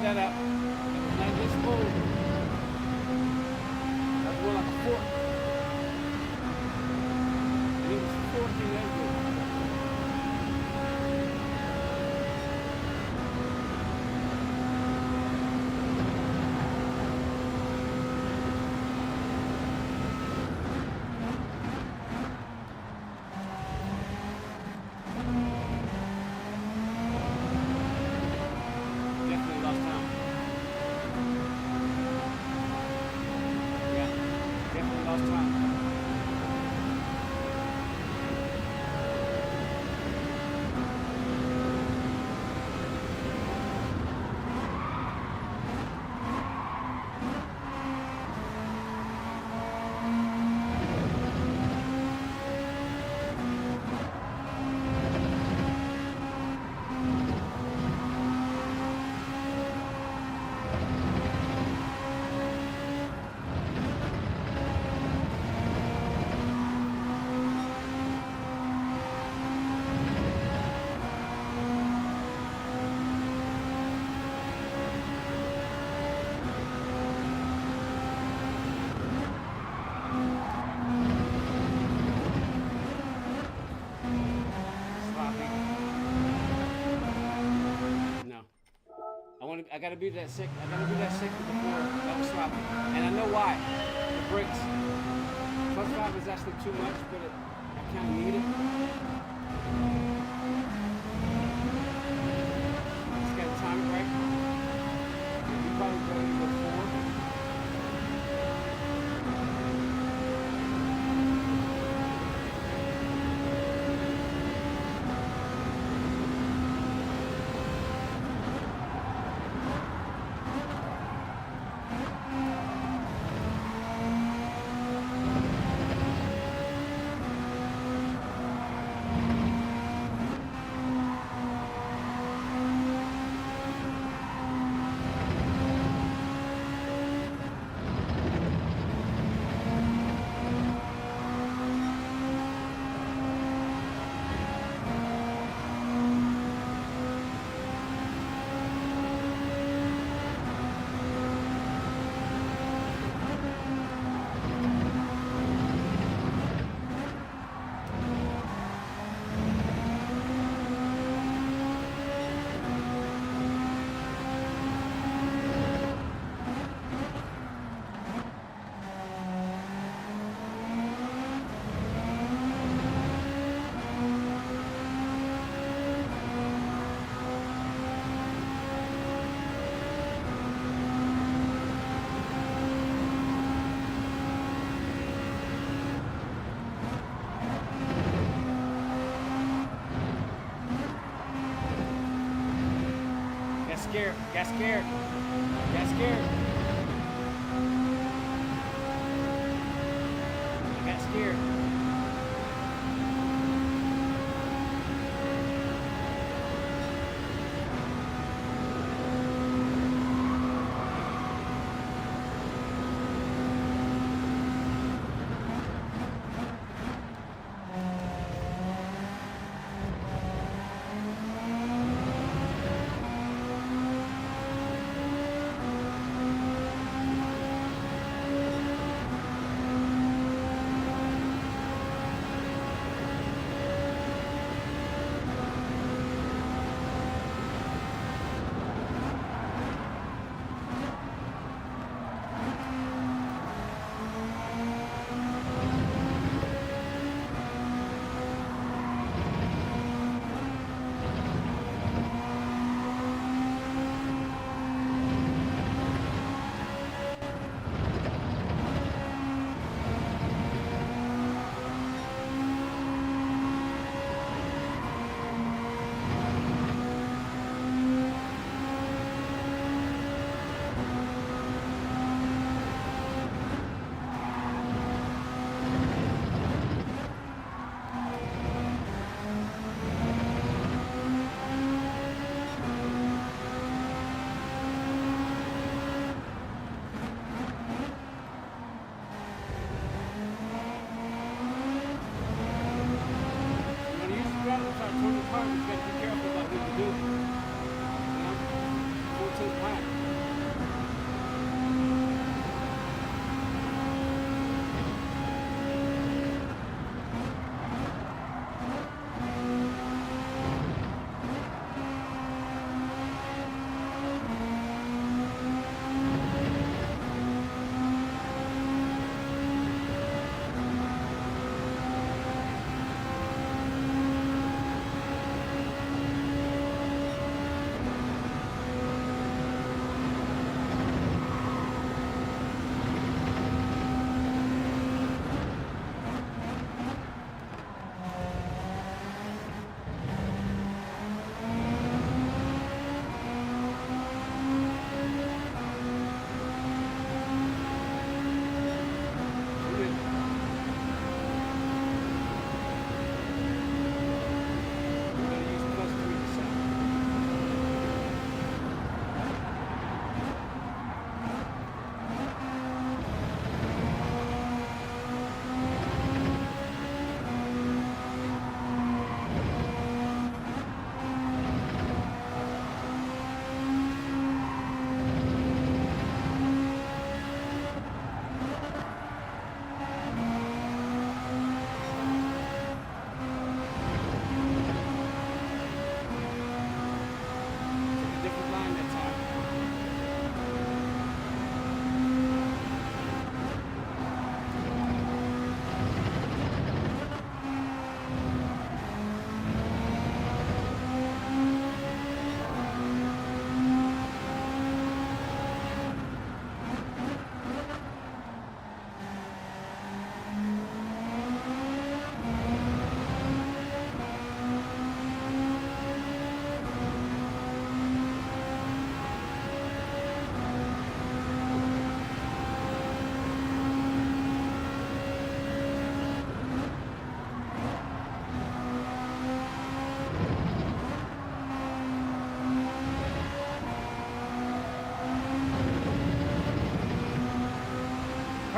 That up. Now this move. That's more like a fork. And it was forking that good. Definitely lost time. I gotta be that sick. I gotta be that sick before that was sloppy. And I know why. The brakes. Plus 5 is actually too much, but I kind of need it. Just gotta time it right. You probably better to go 4. Got scared. Got scared. I got scared.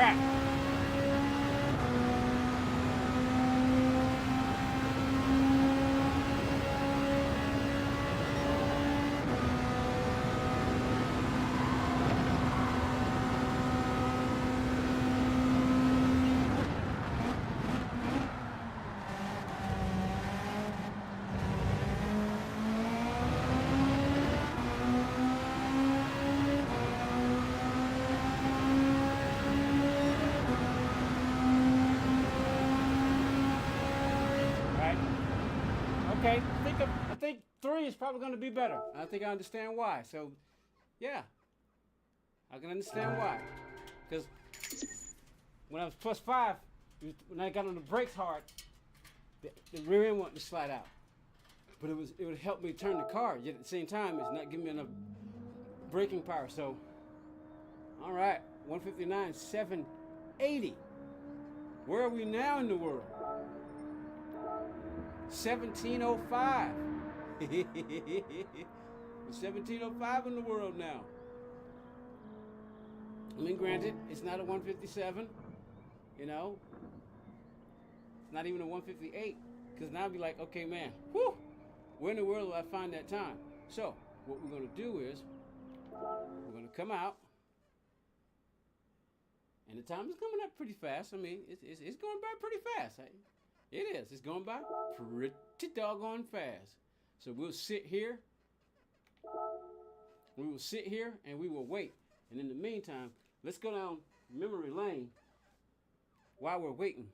right. Okay, I think 3 is probably going to be better. I think I understand why. So, yeah, I can understand why. Because when I was +5, when I got on the brakes hard, the rear end wanted to slide out. But it would help me turn the car. Yet at the same time, it's not giving me enough braking power. So, all right, 159, 780. Where are we now in the world? 1705. 1705 in the world now. I mean, granted, it's not a 157, you know. It's not even a 158. Because now I'll be like, okay, man, whew, where in the world will I find that time? So, what we're going to do is, we're going to come out. And the time is coming up pretty fast. I mean, it's going by pretty fast. It is. It's going by pretty doggone fast. So we'll sit here. We will sit here and we will wait. And in the meantime, let's go down memory lane while we're waiting.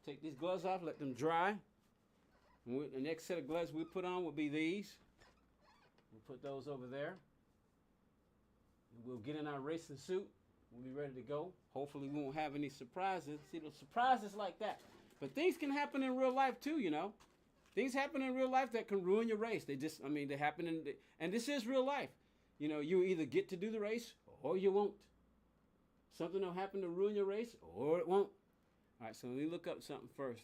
Take these gloves off, let them dry. And the next set of gloves we put on will be these. We'll put those over there. And we'll get in our racing suit. We'll be ready to go. Hopefully we won't have any surprises. See, those surprises like that. But things can happen in real life too, you know. Things happen in real life that can ruin your race. They happen and this is real life. You know, you either get to do the race or you won't. Something will happen to ruin your race or it won't. All right, so let me look up something first.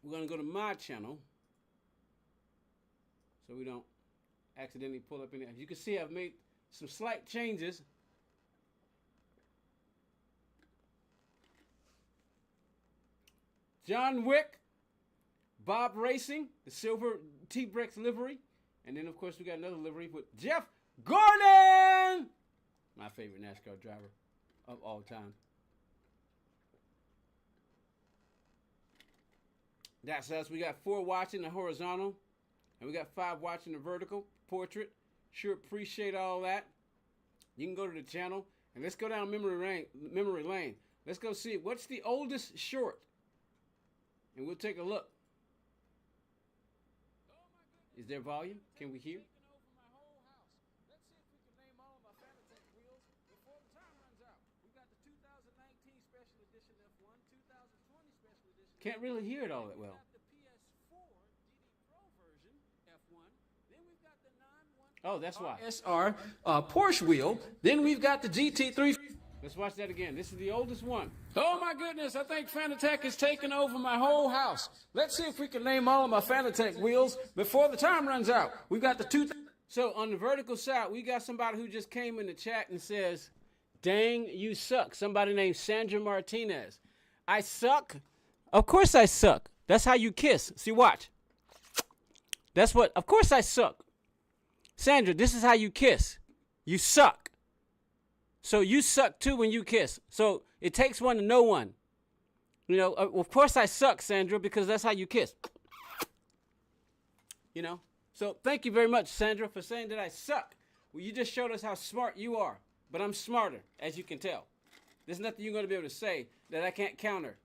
We're going to go to my channel so we don't accidentally pull up any. You can see I've made some slight changes. John Wick, Bob Racing, the silver T-Brex livery. And then, of course, we got another livery with Jeff Gordon, my favorite NASCAR driver of all time. That's us. We got 4 watching the horizontal, and we got 5 watching the vertical portrait. Sure appreciate all that. You can go to the channel, and let's go down memory lane. Let's go see what's the oldest short, and we'll take a look. Is there volume? Can we hear? Can't really hear it all that well. Oh, that's why. SR Porsche wheel. Then we've got the GT3. Let's watch that again. This is the oldest one. Oh my goodness, I think Fanatec is taking over my whole house. Let's see if we can name all of my Fanatec wheels before the time runs out. We've got the two. So on the vertical side, we got somebody who just came in the chat and says, dang, you suck. Somebody named Sandra Martinez. I suck? Of course I suck. That's how you kiss. See, watch. That's what, of course I suck. Sandra, this is how you kiss. You suck. So you suck too when you kiss. So it takes one to know one. You know, of course I suck, Sandra, because that's how you kiss. You know? So thank you very much, Sandra, for saying that I suck. Well, you just showed us how smart you are. But I'm smarter, as you can tell. There's nothing you're going to be able to say that I can't counter.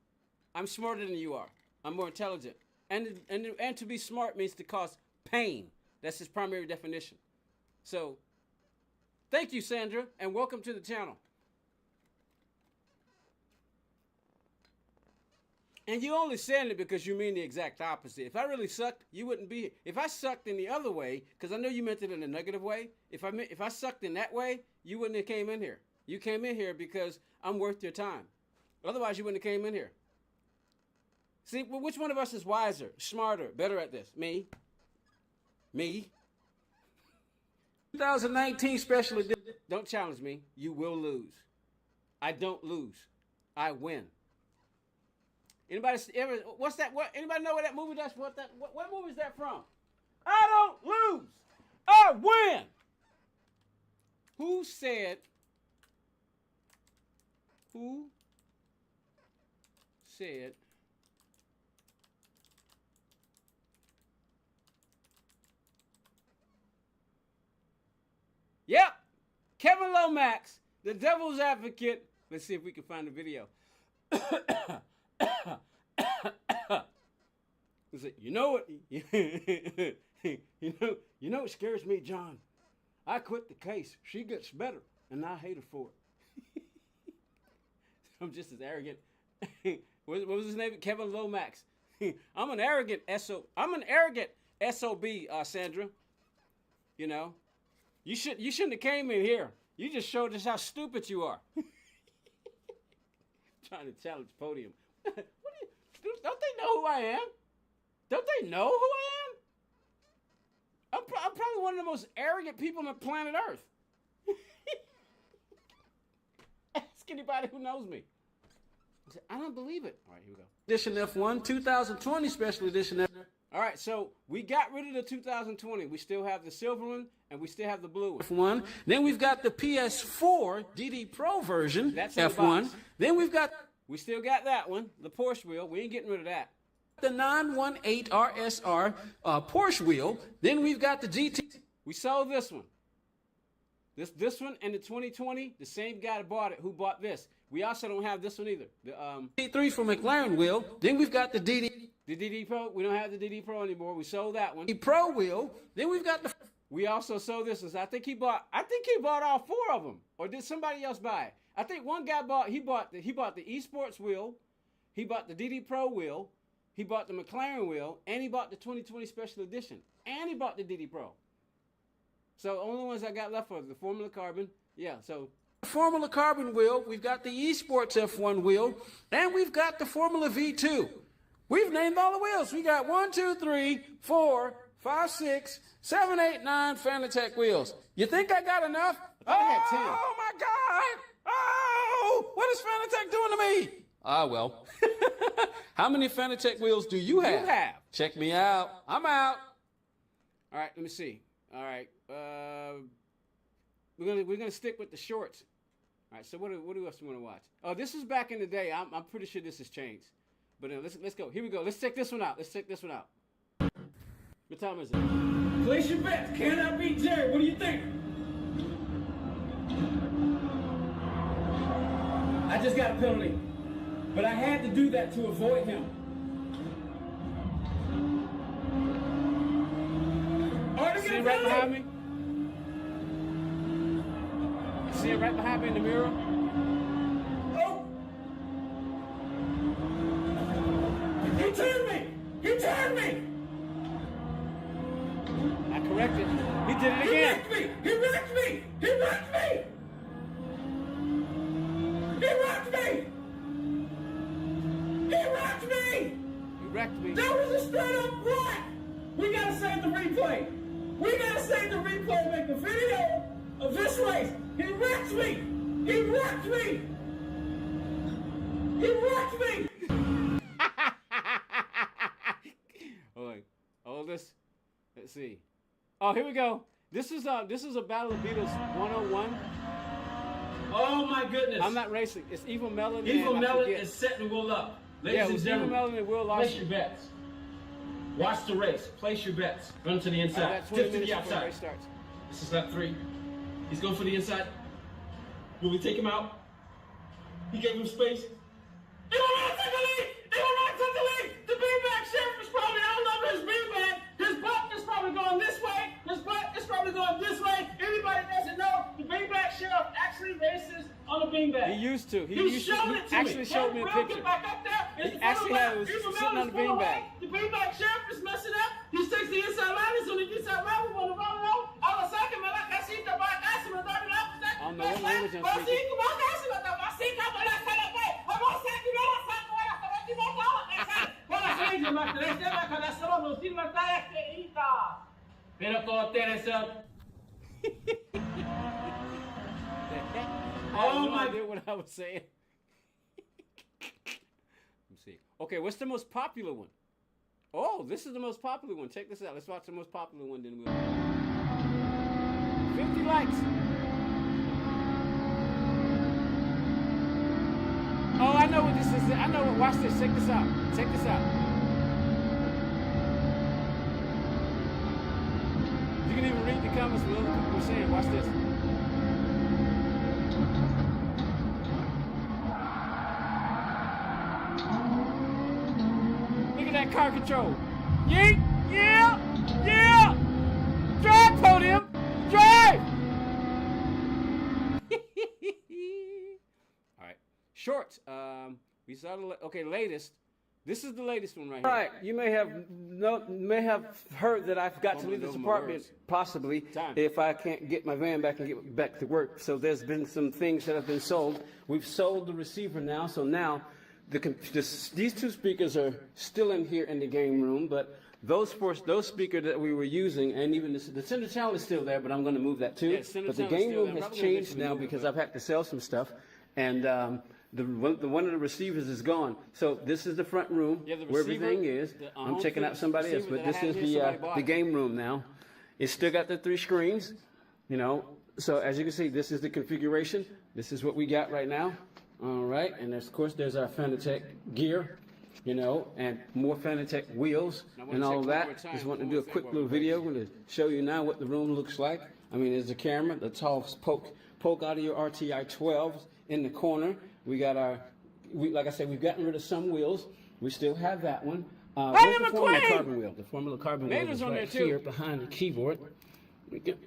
I'm smarter than you are. I'm more intelligent. And to be smart means to cause pain. That's his primary definition. So, thank you, Sandra, and welcome to the channel. And you only saying it because you mean the exact opposite. If I really sucked, you wouldn't be here. If I sucked in the other way, because I know you meant it in a negative way, if I sucked in that way, you wouldn't have came in here. You came in here because I'm worth your time. Otherwise, you wouldn't have came in here. See, well, which one of us is wiser, smarter, better at this? Me? Me? 2019 special edition. Don't challenge me. You will lose. I don't lose. I win. Anybody ever? What's that? What? Anybody know what that movie? That's what that. What movie is that from? I don't lose. I win. Who said? Who said? Yep, Kevin Lomax, the devil's advocate. Let's see if we can find the video. He said, you know what? you know what scares me, John? I quit the case. She gets better, and I hate her for it. I'm just as arrogant. What was his name? Kevin Lomax. I'm an arrogant SOB, Sandra. You know, you shouldn't have came in here. You just showed us how stupid you are. Trying to challenge Podium. Don't they know who I am? Don't they know who I am? I'm probably one of the most arrogant people on planet Earth. Ask anybody who knows me. I don't believe it. All right, here we go. Edition F1, 2020 special edition F1. All right, so we got rid of the 2020. We still have the silver one, and we still have the blue one. F1. Then we've got the PS4 GT Pro version. That's in the F1. box. Then we've got. We still got that one, the Porsche wheel. We ain't getting rid of that. The 918 RSR Porsche wheel. Then we've got the GT. We sold this one. This one and the 2020, the same guy that bought it, who bought this. We also don't have this one either. The GT3 from McLaren wheel. Then we've got the DD. The DD Pro. We don't have the DD Pro anymore. We sold that one. The Pro wheel. Then we've got the. We also sold this one. I think he bought all four of them. Or did somebody else buy it? I think one guy bought the esports wheel. He bought the DD Pro wheel. He bought the McLaren wheel, and he bought the 2020 special edition, and he bought the DD Pro. So the only ones I got left are the Formula Carbon. Yeah, so Formula Carbon wheel. We've got the esports F1 wheel, and we've got the Formula V2. We've named all the wheels. We got 1, 2, 3, 4, 5, 6, 7, 8, 9 Fanatec wheels. You think I got enough? I had 10. Oh my God! Oh, what is Fanatec doing to me? Ah, well. How many Fanatec wheels do you have? Check me out. I'm out. All right, let me see. All right, we're gonna stick with the shorts. All right, so what else do you want to watch? Oh, this is back in the day. I'm pretty sure this has changed. But let's go. Here we go. Let's check this one out. What time is it? Place your bets. Can I beat Jerry? What do you think? I just got a penalty, but I had to do that to avoid him. See it right behind me? See it right behind me in the mirror? Oh! He turned me! He turned me! I corrected. He did it again. He wrecked me! He wrecked me! He wrecked me! He wrecked me! He wrecked me. That was a straight up wreck! We gotta save the replay! We gotta save the replay and make a video of this race. He wrecked me! He wrecked me! He wrecked me! All this. Let's see. Oh, here we go. This is a Battle of Beetles 101. Oh my goodness! I'm not racing. It's Evil Melon. Evil Melon is setting the wheel up. Ladies and gentlemen, Evil Melon and Will place Larson. your bets. Watch the race. Place your bets. Run to the inside. Dip to the outside. Race starts. This is lap 3. He's going for the inside. Will we take him out? He gave him space. He will not take the lead! He will not take the lead! The beanbag sheriff is probably, I love his beanbag. His butt is probably going this way. His butt is probably going this way. Anybody doesn't know, the beanbag sheriff actually races on a beanbag. He used to. He actually showed me a picture. Get back up there. He actually was sitting on the beanbag. The beanbag sheriff is messing up. He takes the inside line. He's on the inside line. We're going to run around. All of a second, man, I see the back. I see the back. I don't know what language I'm speaking. Pero todo tiene have Oh no my- idea what I was saying. Let me see. Okay, what's the most popular one? Oh, this is the most popular one. Check this out. Let's watch the most popular one, then we'll. 50 likes. Oh, I know what this is. I know what. Watch this. Check this out. Check this out. You can even read the comments what other people were saying. Watch this. Look at that car control. Yeet! Yeah! Yeah! Drive, Podium! Drive! All right. Shorts. We saw the latest. This is the latest one right here. All right, you may have heard that I've got to leave this apartment possibly if I can't get my van back and get back to work. So there's been some things that have been sold. We've sold the receiver now, so now these two speakers are still in here in the game room, but those speakers that we were using, and even the center channel is still there, but I'm going to move that too. Yeah, center but the channel is game still room there. has Probably gonna changed eventually now move it, because but- I've had to sell some stuff, and one of the receivers is gone. So this is the front room Yeah, the where receiver, everything is. the I'm home checking out somebody else, receiver but that I this had is here, somebody the bought. game room now. It's still got the 3 screens, you know. So as you can see, this is the configuration. This is what we got right now. All right, and of course there's our Fanatec gear, you know, and more Fanatec wheels I wanna and all check one that. more time. Just want to One do a more quick thing little while we're video. I'm going to show you now what the room looks like. I mean, there's the camera, the tall poke out of your RTI 12s in the corner. We got like I said, we've gotten rid of some wheels. We still have that one. Where's the Formula McQueen! Carbon wheel? The Formula Carbon wheel Vader's is on right there, too. here behind the keyboard. We can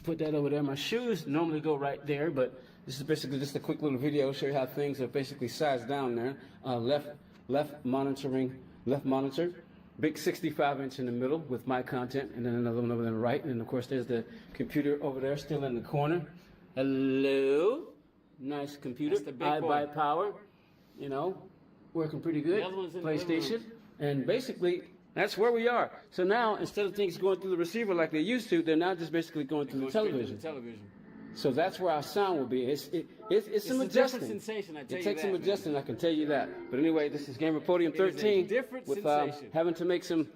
put that over there. My shoes normally go right there, but this is basically just a quick little video show you how things are basically sized down there. Left monitor, big 65-inch in the middle with my content, and then another one over on the right. And of course, there's the computer over there still in the corner. Hello, nice computer. That's the big I boy. buy power, you know, working pretty good. The other one's in the living PlayStation, room. and basically. That's where we are. So now, instead of things going through the receiver like they used to, they're now just basically going through the Go straight to television. the television. So that's where our sound will be. It's some It's a different adjusting. sensation, I tell It you takes some that, man. adjusting, I can tell you that. But anyway, this is Gamer Podium It is a 13 different with sensation. having to make some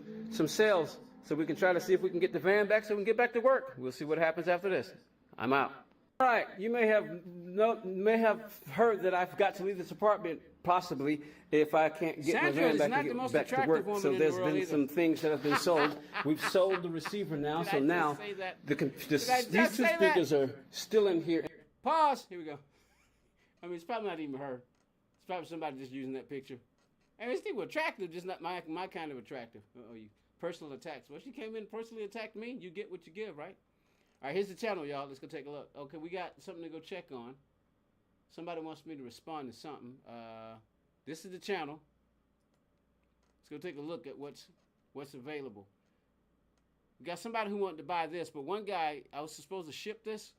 sales so we can try to see if we can get the van back so we can get back to work. We'll see what happens after this. I'm out. All right, you may have heard that I've got to leave this apartment possibly if I can't get Sandra my van is back not and the get most back to attractive work. woman So in the there's world been either. some things that have been sold. We've sold the receiver now, Did so I just now say that? the Did I just these two say that? speakers are still in here. Pause. Here we go. I mean, it's probably not even her. It's probably somebody just using that picture. And it's still attractive, just not my kind of attractive. Oh, you personal attacks. Well, she came in and personally attacked me. You get what you give, right? All right, here's the channel, y'all. Let's go take a look. Okay, we got something to go check on. Somebody wants me to respond to something. This is the channel. Let's go take a look at what's available. We got somebody who wanted to buy this, but one guy, I was supposed to ship this.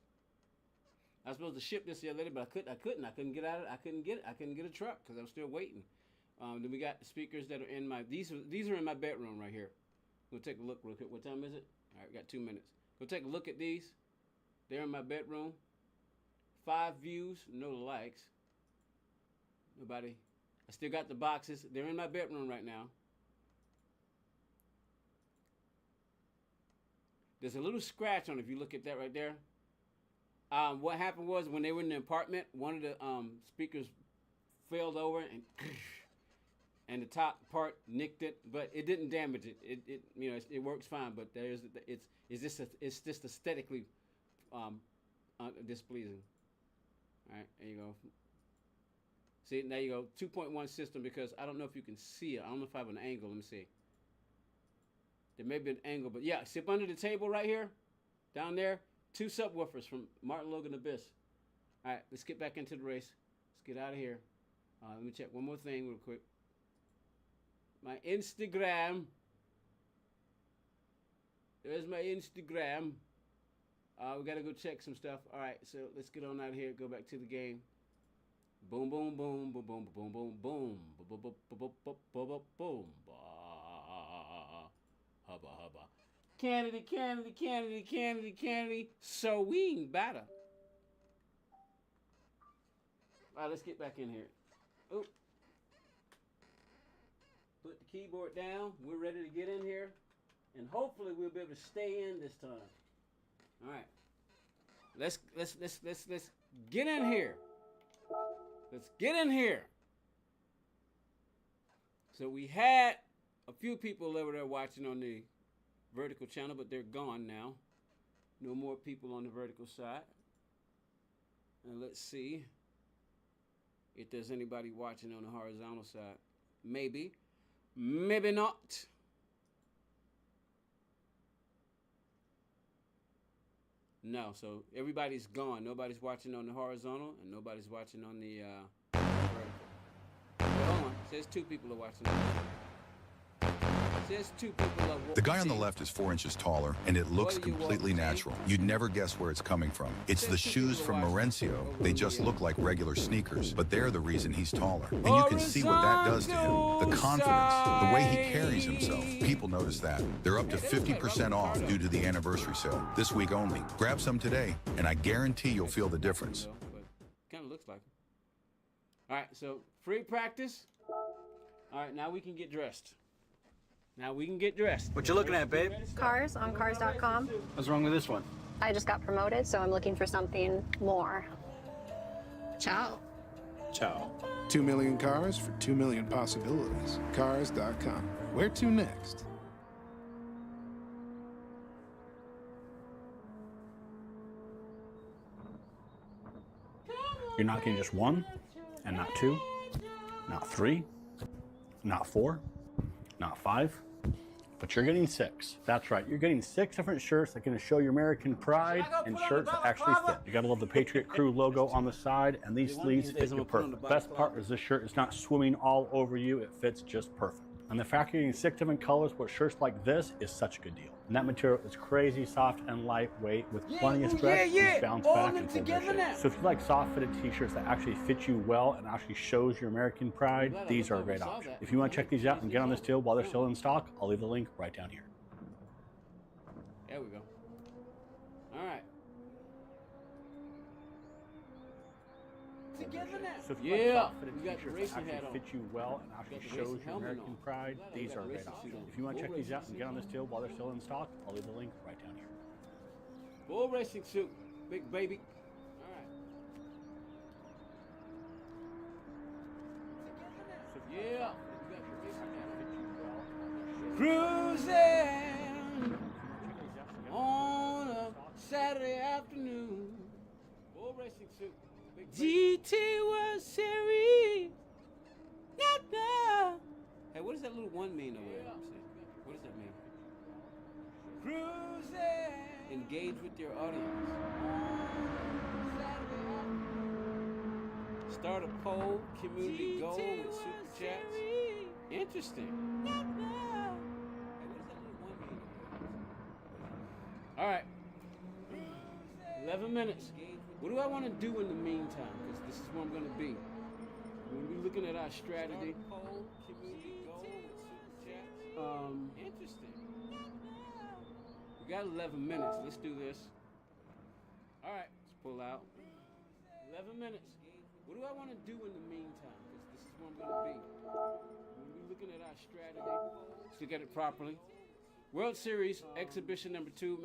I was supposed to ship this the other day, but I couldn't. I couldn't get out of it. I couldn't get it. I couldn't get a truck because I was still waiting. Then we got the speakers that are in my. These are in my bedroom right here. We'll take a look real quick. What time is it? All right, we got 2 minutes. Go take a look at these. They're in my bedroom. 5 views, no likes. Nobody. I still got the boxes. They're in my bedroom right now. There's a little scratch on it if you look at that right there. What happened was when they were in the apartment, one of the speakers failed over and the top part nicked it, but it didn't damage it. It works fine, but it's just aesthetically displeasing. All right, there you go. See, there you go. 2.1 system because I don't know if you can see it. I don't know if I have an angle. Let me see. There may be an angle, but yeah, see up under the table right here, down there, 2 subwoofers from Martin Logan Abyss. All right, let's get back into the race. Let's get out of here. Let me check one more thing real quick. My Instagram. There's my Instagram. We got to go check some stuff. All right, so let's get on out of here. Go back to the game. Boom, boom, boom, boom, boom, boom, boom, boom, boom, boom, boom, boom, boom, boom. Hubba, hubba. Kennedy. Sewing batter. All right, let's get back in here. Oop. Put the keyboard down. We're ready to get in here. And hopefully we'll be able to stay in this time. All right. Let's get in here. Let's get in here. So we had a few people over there watching on the vertical channel, but they're gone now. No more people on the vertical side. And let's see if there's anybody watching on the horizontal side. Maybe. Maybe not. No, so everybody's gone. Nobody's watching on the horizontal, and nobody's watching on the vertical. Hold on. It says 2 people are watching. It says 2 people are watching. The guy on the left is 4 inches taller, and it looks completely natural. You'd never guess where it's coming from. It's the shoes from Maurizio. They just look like regular sneakers, but they're the reason he's taller. And you can see what that does to him. The confidence, the way he carries himself. People notice that. They're up to 50% off due to the anniversary sale. This week only. Grab some today, and I guarantee you'll feel the difference. Kind of looks like it. All right, so free practice. All right, now we can get dressed. What you looking at, babe? Cars on cars.com. What's wrong with this one? I just got promoted, so I'm looking for something more. Ciao. Ciao. 2 million cars for 2 million possibilities. Cars.com. Where to next? You're not getting just 1, and not 2, not 3, not 4, not 5, but you're getting 6. That's right, you're getting 6 different shirts that are going to show your American pride and shirts that actually fit. You gotta love the Patriot Crew logo on the side, and these sleeves fit you perfect. The best part is this shirt is not swimming all over you, it fits just perfect. And the fact you're getting 6 different colors with shirts like this is such a good deal. And that material is crazy soft and lightweight with plenty of stretch and bounce back and full shape. So if you like soft fitted t-shirts that actually fit you well and actually shows your American pride, these are a great option. If you want to check these out and get on this deal while they're still in stock, I'll leave the link right down here. There we go. All right. Together now. So if you like soft fitted t-shirts that actually fit you well and actually shows your American pride, these are a great option. If you want to check these out and get on this deal while they're still in stock, I'll leave the link right down here. Full racing suit, big baby. All right. Yeah. Cruising on a Saturday afternoon. Full racing suit. GT1 series. Hey, what does that little 1 mean over there? What does that mean? Cruising. Engage with your audience. Start a poll, community goal with super chats. Interesting. Hey, what does that little 1 mean over there? All right. 11 minutes. What do I want to do in the meantime? Because this is where I'm going to be. We're going to be looking at our strategy. Interesting. We got 11 minutes. Let's do this. All right, let's pull out. 11 minutes. What do I want to do in the meantime? Because this is where I'm going to be. We're going to be looking at our strategy. Let's look at it properly. World Series Exhibition number 2,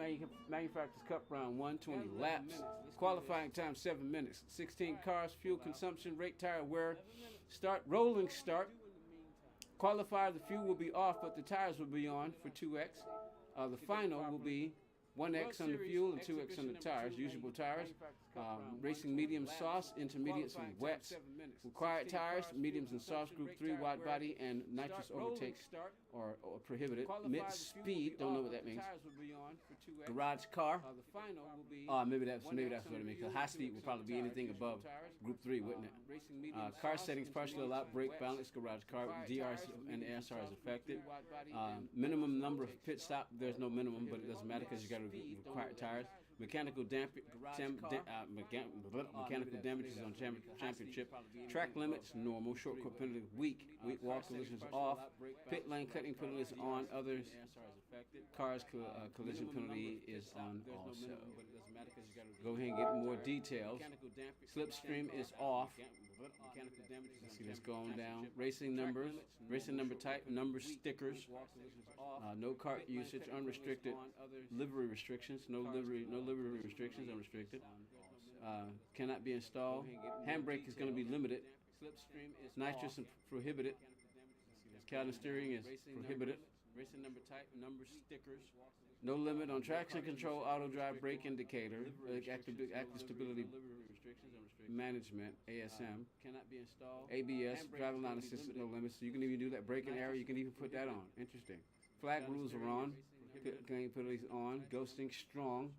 Manufacturers Cup round 1, 20 laps. Qualifying time 7 minutes. 16 cars, fuel consumption, rate, tire wear. Start, rolling start. Qualifier, the fuel will be off, but the tires will be on for 2x. The final will be 1x on the fuel and 2x on the tires, usable tires. Racing medium sauce, intermediates and wets. Required tires, mediums and softs, Group 3, wide body, and nitrous overtakes or prohibited. Mid speed, don't know what that means. Garage car. Maybe that's what it means. High speed will probably be anything above Group 3, wouldn't it? Car settings, partially allowed, brake balance, garage car, DRS and SR is affected. Minimum number of pit stop, there's no minimum, but it doesn't matter because you got to require tires. Mechanical damages on championship. Track limits normal. Short course penalty weak. Weak wall collisions off. Pit lane cutting penalty is on. Others cars collision penalty is on also. Go ahead and get more details. Slipstream is off. Mechanical damage. See this going down. Racing numbers, racing number type, number stickers. No cart usage, unrestricted. Livery restrictions, no livery restrictions, unrestricted. Cannot be installed. Handbrake is going to be limited. Nitrous is prohibited. Counter steering is prohibited. Racing number type, number stickers. No limit on traction control, auto drive, brake indicator, active stability management, ASM. Cannot be installed. ABS, driving line assistance, no limits. So you can even do that braking area. You can even put that on. Interesting. Flag rules are on. Can put these on. Ghosting strong.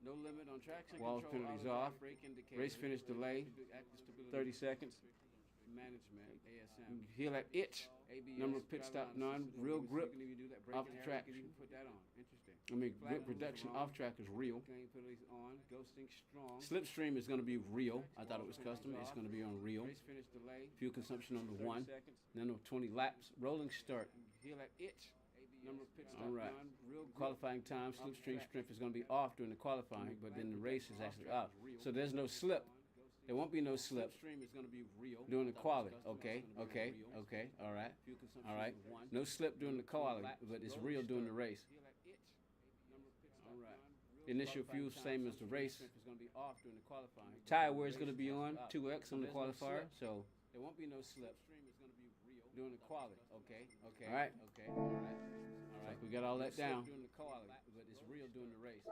No limit on traction control. Walls penalties off. Race finish delay. 30 seconds. Management, ASM. Heal that itch. Number of pit stop none. Real grip off the track. Put that on. Interesting. I mean, grip reduction off track is real. Slipstream is going to be real. I thought it was custom. It's going to be on real. Fuel consumption on the 1. Then on 20 laps. Rolling start. Heal that itch. All right. Qualifying time. Slipstream strength is going to be off during the qualifying, but then the race is actually off. So there's no slip. There won't be no slip during the quali. Okay. All right. No slip during the quali, but it's real during the race. All right. Initial fuel same as the race. Tire wear is going to be on 2X on the qualifier, so there won't be no slip during the quali. Okay. All right. So we got all that down. During the quali, but it's real during the race.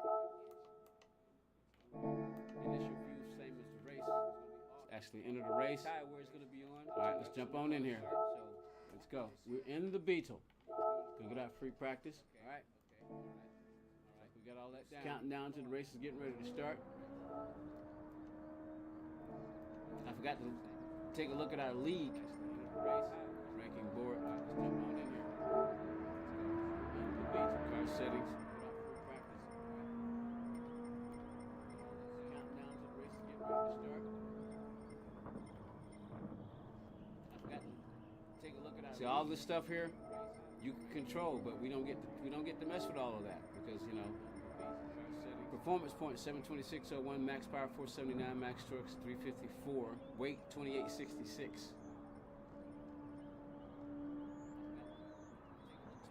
Initial view, same as the race. Actually enter the race. Tire wear is going to be on. All right, let's jump on in here. So let's go. We're in the Beetle. Gonna get our free practice. All right. We got all that down. Counting down to the race is getting ready to start. I forgot to take a look at our league ranking board. All right, let's jump on in here. In the Beetle car settings. Take a look at see all this stuff here you can control, but we don't get to mess with all of that because performance point 726.01, max power 479, max torque 354, weight 2866.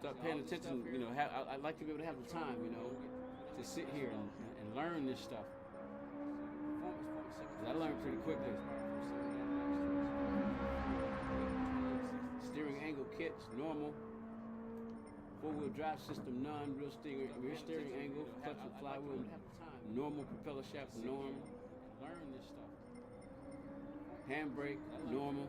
Start paying attention, I'd like to be able to have the time, to sit here and learn this stuff. I learned pretty quickly. Steering angle kits, normal. Four-wheel drive system, none. Rear steering angle, clutch and flywheel, normal. Propeller shaft, normal. Learn this stuff. Handbrake, normal.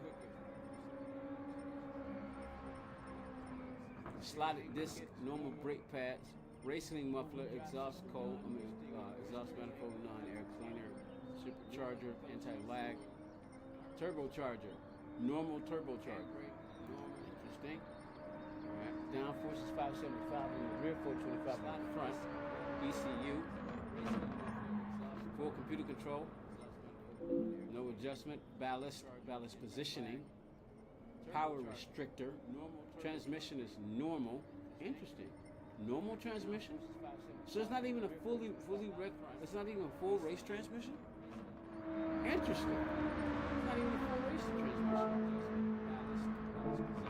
Slotted disc, normal brake pads. Racing muffler, exhaust exhaust manifold, non-air cleaner. Supercharger, anti-lag, turbocharger, normal turbocharger. Interesting. All right. Downforce is 575 on the rear, 425 on the front. ECU. Full computer control. No adjustment. Ballast positioning. Power restrictor. Transmission is normal. Interesting. Normal transmission. So it's not even a it's not even a full race transmission. Interesting. It's not even a full race transmission.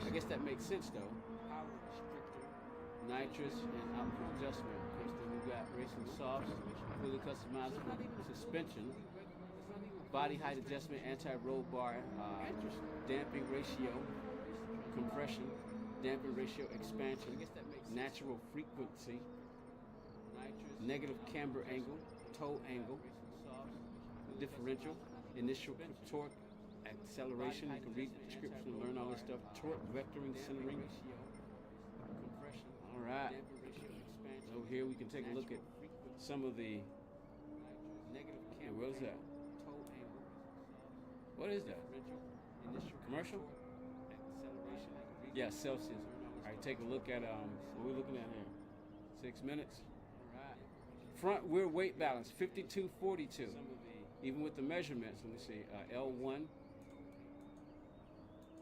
I guess that makes sense though. Power restrictor, nitrous, and output adjustment. Of course, then we've got racing softs, fully customizable suspension, body height adjustment, anti-roll bar, damping ratio, compression, damping ratio expansion, natural frequency, negative camber angle, toe angle, differential, initial torque, acceleration. You can read the description and learn all this stuff. Torque, vectoring, centering. All right. So here we can take a look at some of the. What is that? What is that? Commercial? Yeah, Celsius. All right, take a look at what we're looking at here. 6 minutes. Front rear weight balance 52-42. Even with the measurements, let me see. L1.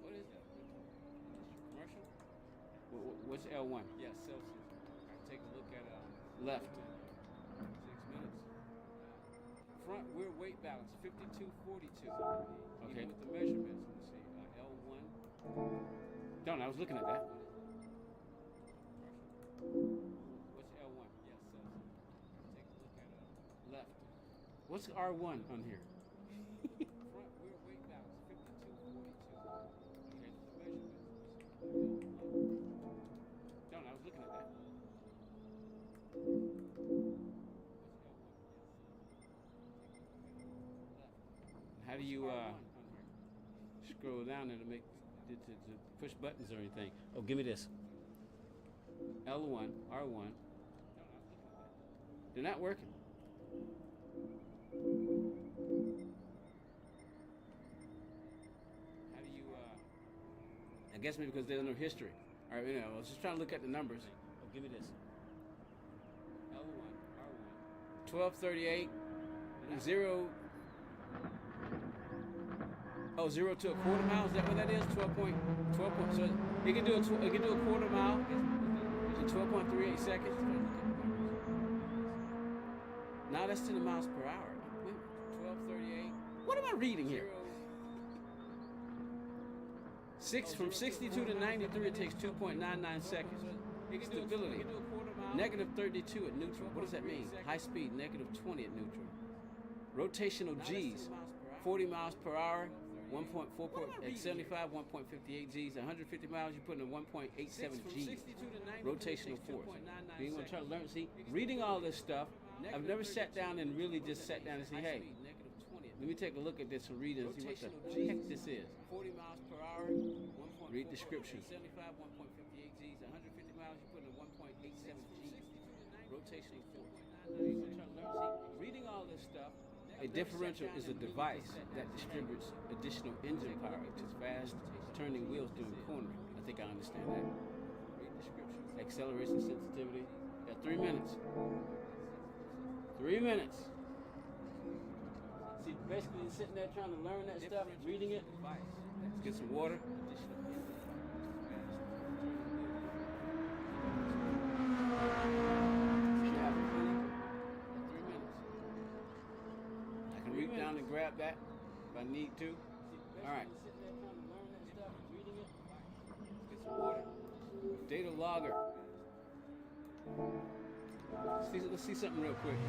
What is that? Commercial? What's L1? Yeah, Celsius. All right, take a look at left. 6 minutes. Front rear weight balance 52-42. Okay. Even with the measurements, let's see. L1. Don't. I was looking at that. What's L1? Yes. Take a look at left. What's R1 on here? Front rear weight balance 52-42. Okay. The measurements. Don't. I was looking at that. How do you scroll down there to make to push buttons or anything? Oh, give me this. L1, R1. They're not working. How do you? I guess maybe because there's no history. All right, I was just trying to look at the numbers. Oh, give me this. L1, R1. 1238. 0. Oh, 0 to a quarter mile. Is that what that is? 12 point. So it can do a quarter mile. Is it 12.38 seconds? Now that's to the miles per hour. 1238. What am I reading here? From 62 to 93, it takes 2.99 seconds. Stability. Negative 32 at neutral. What does that mean? High speed, negative 20 at neutral. Rotational G's, 40 miles per hour, 1.4 at 75, 1.58 G's. 150 miles, you put in 1.87 G's. Rotational force. You want to try to learn? See, reading all this stuff, I've never sat down and really just sat down and say, hey, let me take a look at this and read it and see what the heck this is. 40 miles per hour, read description. 75, 1.58 G's. 150 miles, you put in 1.87 G's. Rotational force. You want to try to learn? See, reading all this stuff. A differential is a device that distributes additional engine power to fast turning wheels during cornering. I think I understand that. Acceleration sensitivity. Got 3 minutes. 3 minutes. See, basically you're sitting there trying to learn that stuff, reading it. Let's get some water. Reach down and grab that if I need to. All right. Get some water. Data logger. Let's see something real quick.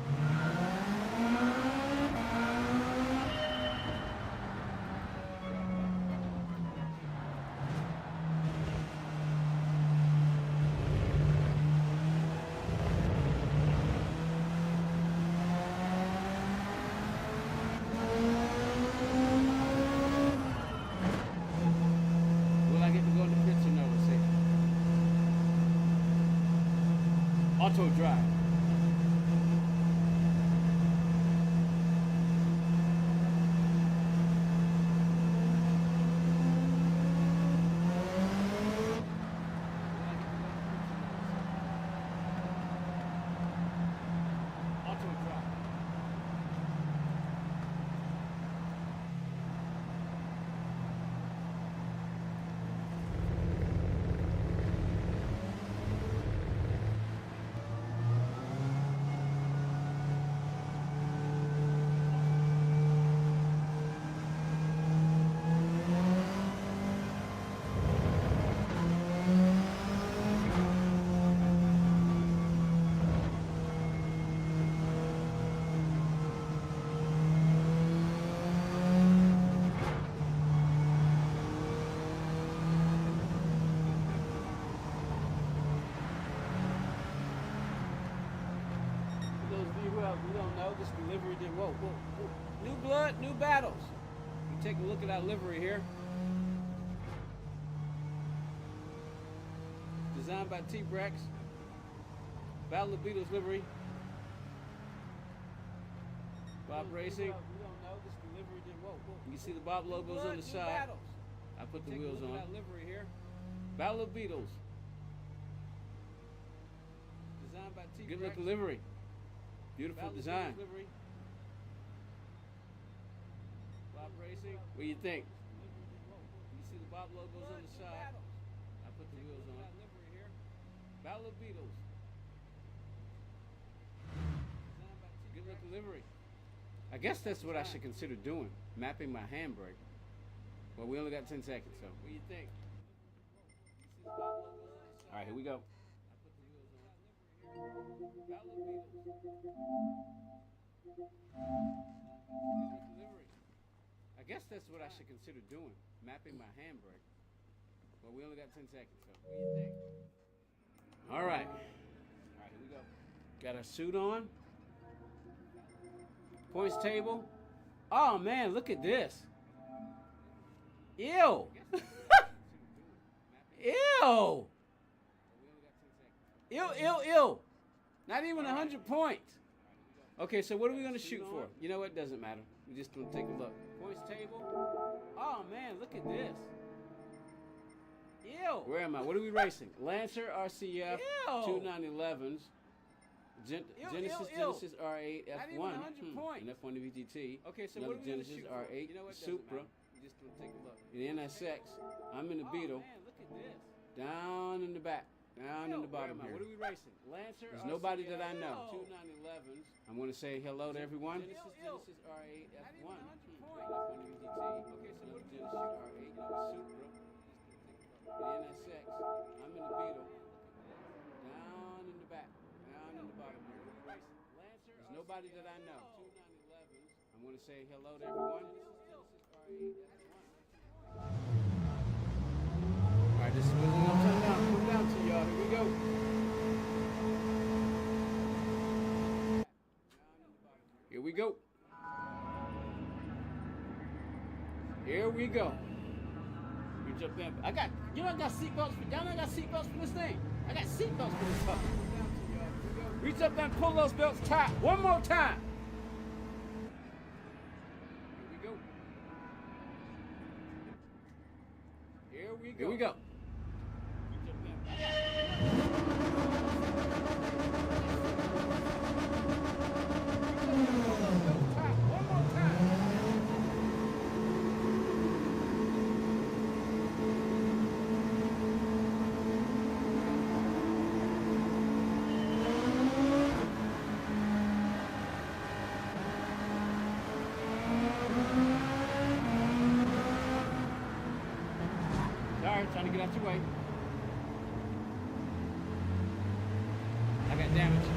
Auto drive. Auto drive. We don't know this delivery did. Whoa. New blood, new battles. You take a look at our livery here. Designed by T-Brex. Battle of Beetle's livery. Bob Racing. We don't know this delivery did. Whoa. You can see the Bob logos on the side. I put the wheels on. Livery here. Battle of Beetles. Designed by T-Brex. Good looking livery. Beautiful design. Bob Racing. What do you think? You see the Bob logos on the side. I put the wheels on. Battle of Beetles. Good looking livery. I guess that's what I should consider doing. Mapping my handbrake. Well, we only got 10 seconds, so. What do you think? All right, here we go. I guess that's what I should consider doing, mapping my handbrake. But we only got 10 seconds, so. What do you think? All right. All right, here we go. Got our suit on. Points table. Oh, man, look at this. Ew. Ew. Ew. Not even 100 points. Okay, so what are we going to shoot for? You know what? Doesn't matter. We just going to take a look. Points table. Oh, man, look at this. Ew. Where am I? What are we racing? Lancer RCF 2911s. Genesis R8 F1 and F1 VGT. Okay, so another what are we Genesis shoot for? R8 You know what? Supra. Just gonna take a look. The NSX. I'm in the Beetle. Man, look at this. Down in the back. Down in the bottom What here. are we racing? Lancer. There's nobody that I know. 2911s. I'm going to say hello to everyone. Genesis R8 F1 F1 VGT. Okay, so what Genesis R8 Supra. The NSX. I'm in the Beetle. Down in the back. Down in the bottom here. There's nobody that I know. 2911s. I'm going to say hello to everyone. All right, this is what's going to come down to y'all. Here we go. Here we go. Here we go. We jump in. I got seatbelts for y'all. I got seatbelts for this thing. I got seatbelts for this stuff. Reach up and pull those belts tight. One more time. Here we go. Here we go. Here we go. One more time. Sorry, trying to get out your way. I got damage.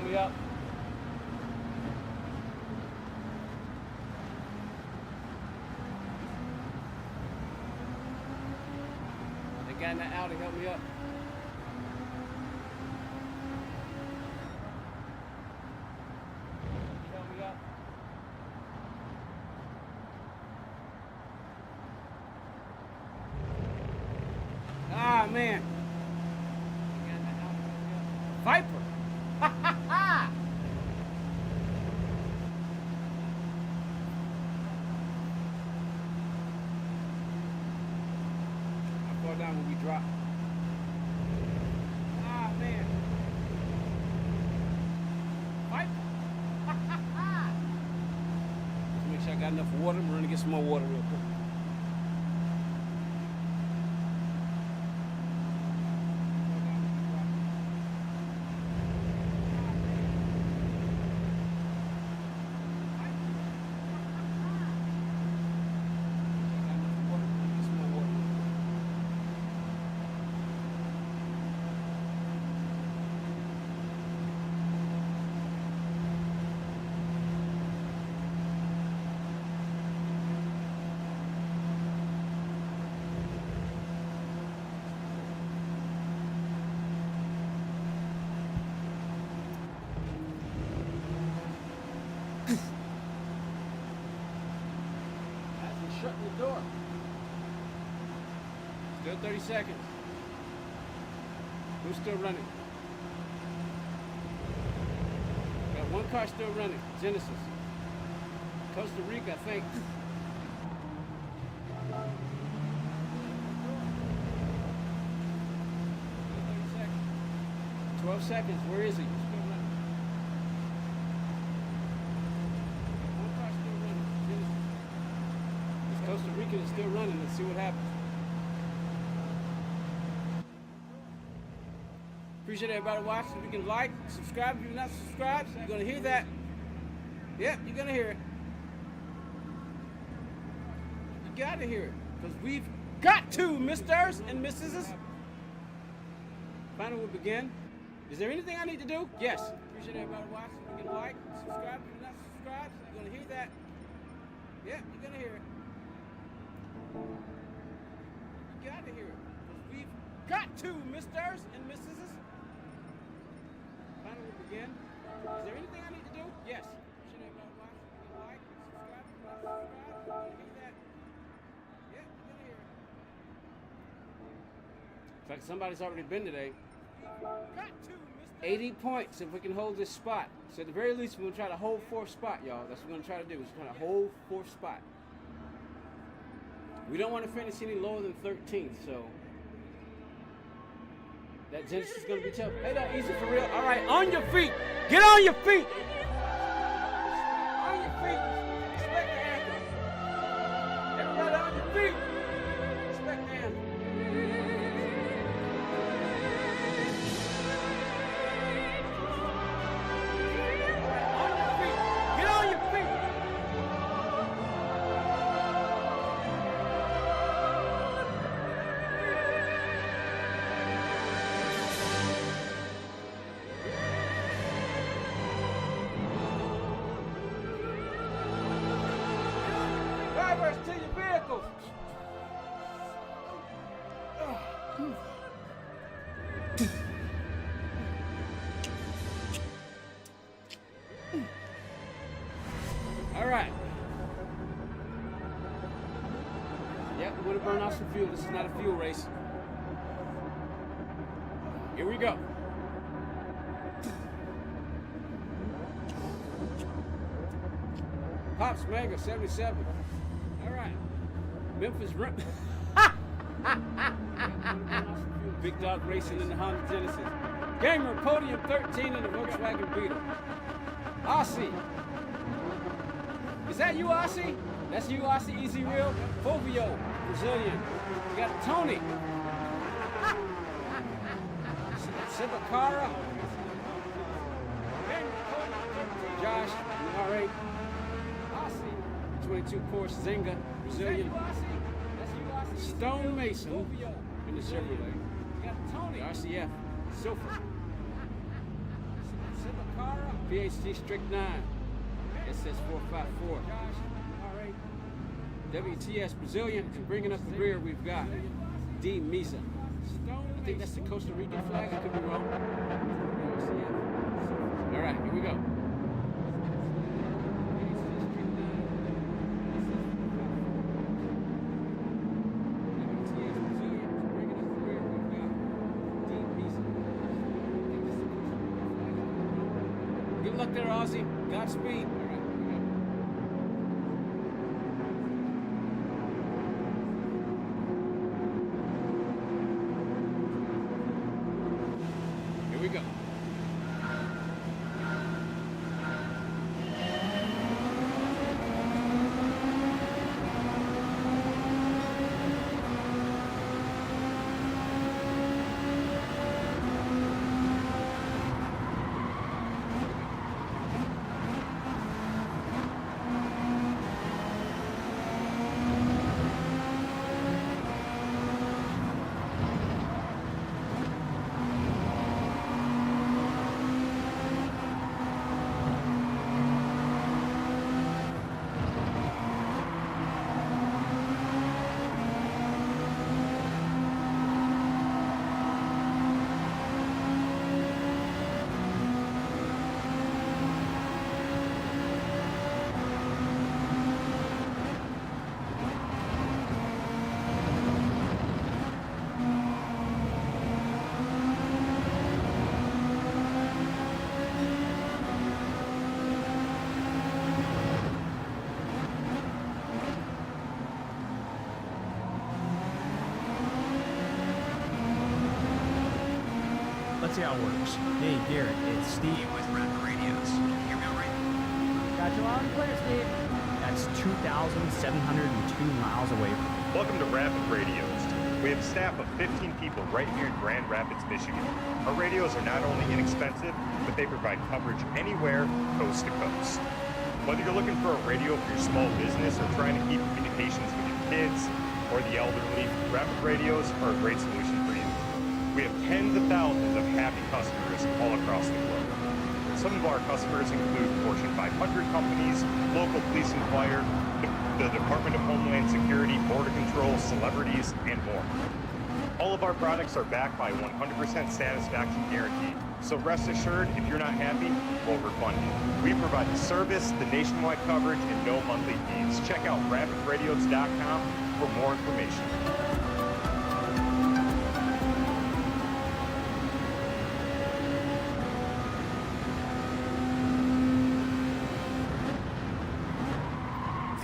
me up. The guy in the Audi, help me up. Help me up. Ah, man. The guy in the Audi, help me up. Viper. Ha ha ha! I fall down when we drop. Ah, man. Viper. Ha ha ha! Just make sure I got enough water. We're gonna get some more water real quick. Shutting the door. Still 30 seconds. Who's still running? Got one car still running. Genesis. Costa Rica, I think. 12 seconds. Where is he? Still running. One car still running. Genesis. Costa Rica is still running. Let's see what happens. Appreciate everybody watching. If you can like, subscribe. If you're not subscribed, you're going to hear that. Yep, you're going to hear it. You got to hear it. Because we've got to, misters and missuses. Final will begin. Is there anything I need to do? Yes. Appreciate everybody watching. If you can like, subscribe. If you're not subscribed, you're going to hear that. Yep, you're going to hear it. You got to hear it. Because we've got to, misters and missuses. Final will begin. Is there anything I need to do? Yes. Should everybody watch? You can like, subscribe, subscribe. You're going to hear that. Yeah, you're going to hear it. In fact, somebody's already been today. Got to, mister. 80 points if we can hold this spot. So at the very least, we're going to try to hold fourth spot, y'all. That's what we're going to try to do. We're trying to hold fourth spot. We don't want to finish any lower than 13th, so that Genesis is going to be tough. Hey, that easy for real. All right, on your feet. Get on your feet. On your feet. Respect the anthem. Everybody on your feet. Respect the anthem. All right, on your feet. Get on your feet. Drivers to your vehicles. All right. Yep, we're gonna burn off some fuel. This is not a fuel race. Here we go. Pops Mega 77. All right. Memphis Rip. Big Dog Racing in the Honda Genesis. Gamer Podium 13 in the Volkswagen Beetle. Aussie. Is that you, Aussie? That's you, Aussie. Easy Real. Fovio, Brazilian. We got Tony. Sibacara. Josh, R8. 22 Porsche Zenga, Brazilian. Stone Mason in the Chevrolet. The RCF, Silver. PHT Strict 9. SS 454. WTS Brazilian, and bringing up the rear, we've got D Misa. I think that's the Costa Rican flag. I could be wrong. All right, here we go. Good luck there, Aussie. Godspeed. All right, here we go. Here we go. Let's see how it works. Hey, Garrett, it's Steve with Rapid Radios. Can you hear me all right? Got you loud and clear, Steve. That's 2,702 miles away from me. Welcome to Rapid Radios. We have a staff of 15 people right here in Grand Rapids, Michigan. Our radios are not only inexpensive, but they provide coverage anywhere, coast to coast. Whether you're looking for a radio for your small business or trying to keep communications with your kids or the elderly, Rapid Radios are a great solution for you. We have tens of thousands of happy customers all across the globe. Some of our customers include Fortune 500 companies, local police and fire, the Department of Homeland Security, Border Control, celebrities, and more. All of our products are backed by 100% satisfaction guarantee, so rest assured, if you're not happy, we'll refund you. We provide the service, the nationwide coverage, and no monthly fees. Check out rapidradios.com for more information.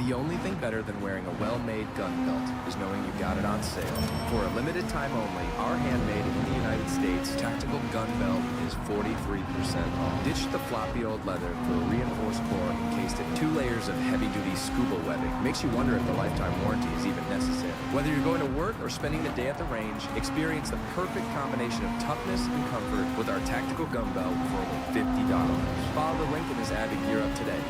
The only thing better than wearing a well-made gun belt is knowing you got it on sale. For a limited time only, our handmade in the United States tactical gun belt is 43% off. Ditch the floppy old leather for a reinforced core encased in 2 layers of heavy-duty scuba webbing. Makes you wonder if the lifetime warranty is even necessary. Whether you're going to work or spending the day at the range, experience the perfect combination of toughness and comfort with our tactical gun belt for only $50. Follow the link in this ad to gear up today.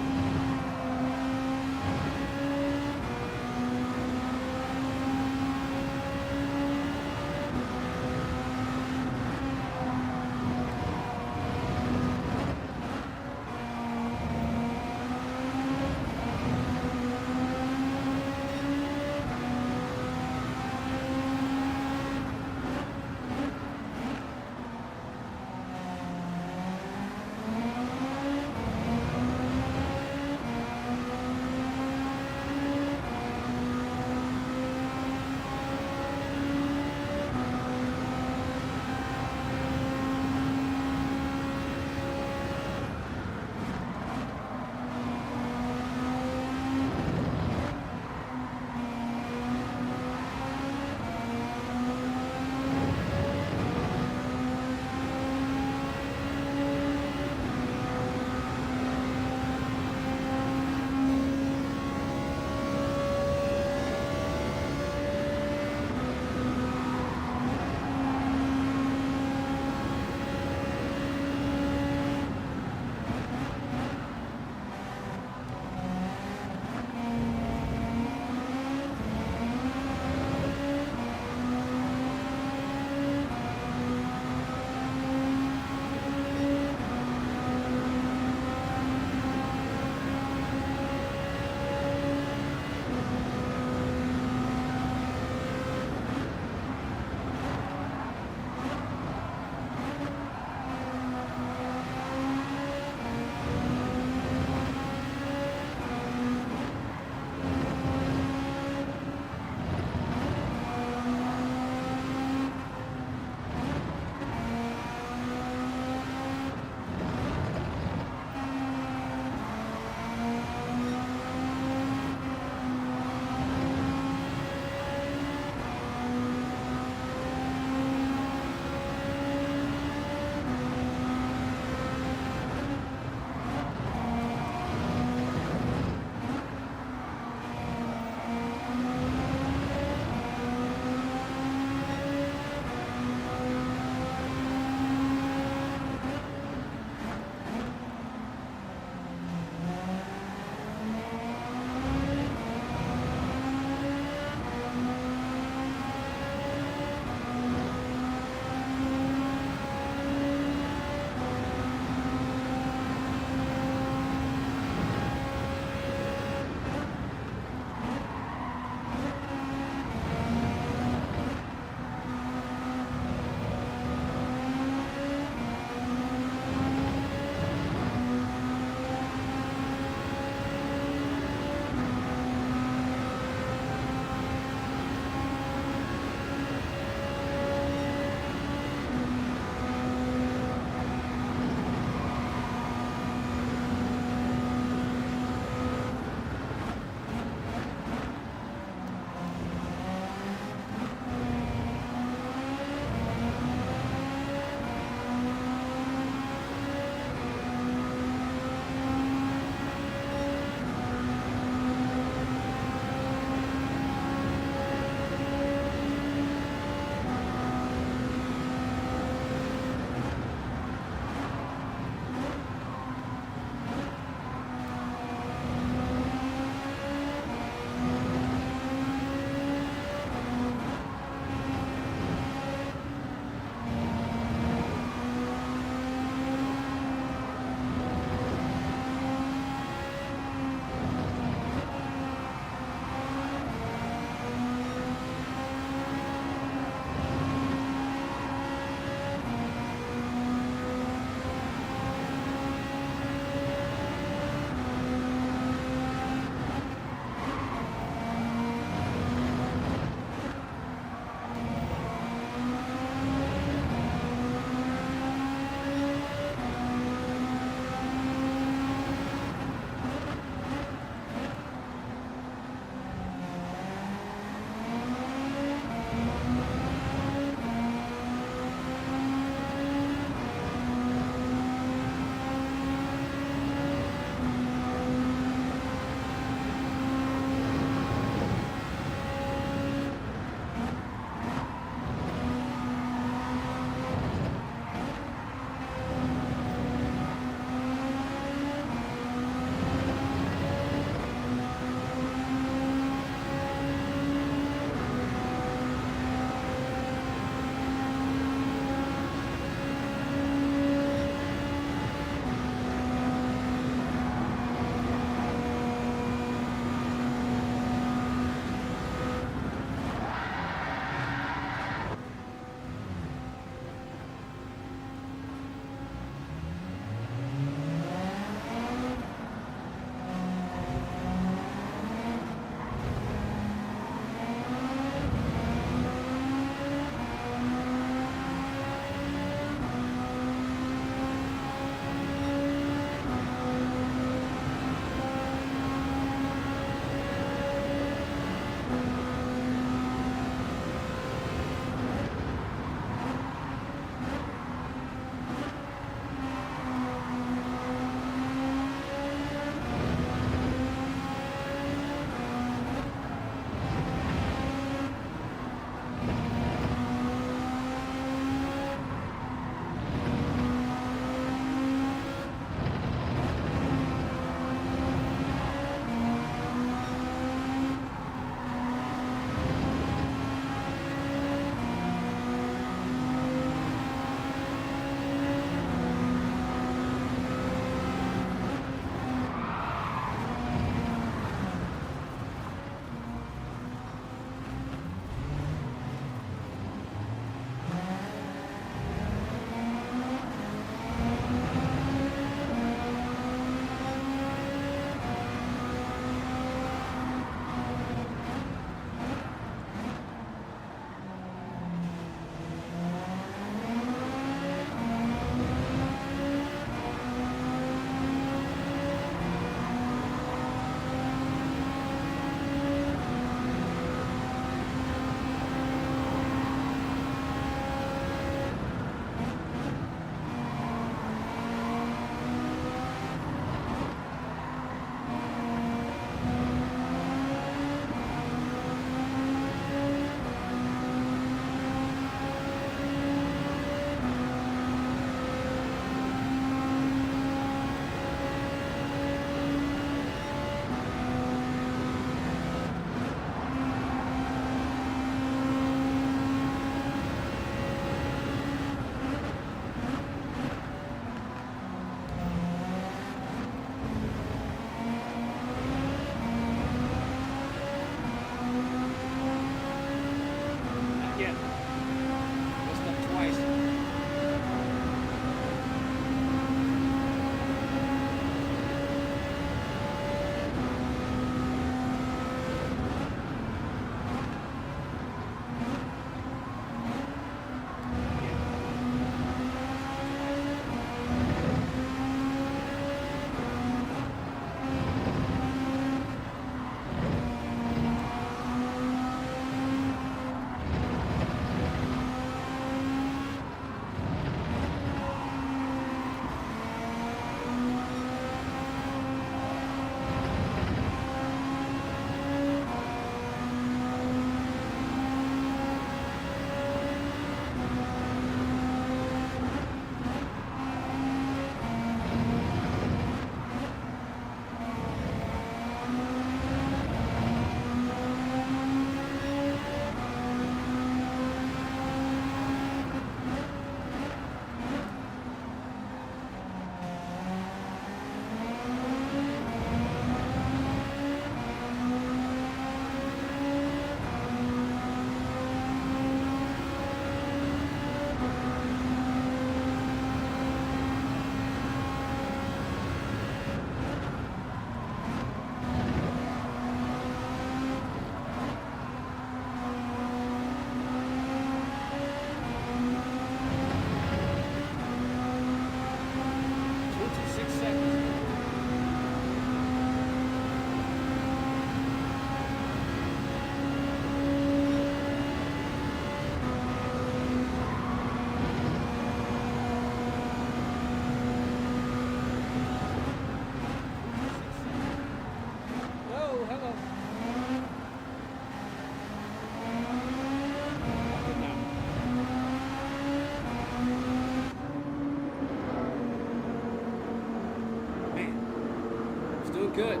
doing good.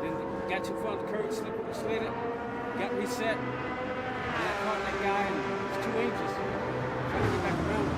Then got too far on the curb, slid it, got reset, and I caught that guy and it was 2 inches. Trying to get back around.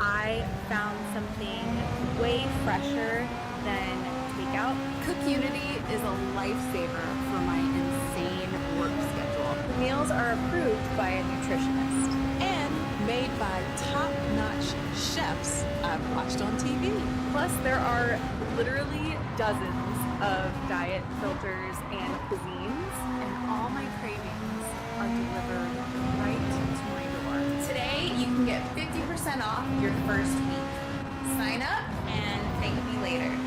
I found something way fresher than takeout. Cook Unity is a lifesaver for my insane work schedule. The meals are approved by a nutritionist. And made by top-notch chefs I've watched on TV. Plus, there are literally dozens of diet filters and cuisines, and all my cravings are delivered right to my door. Today, you can get 50% off your first week. Sign up and thank me later.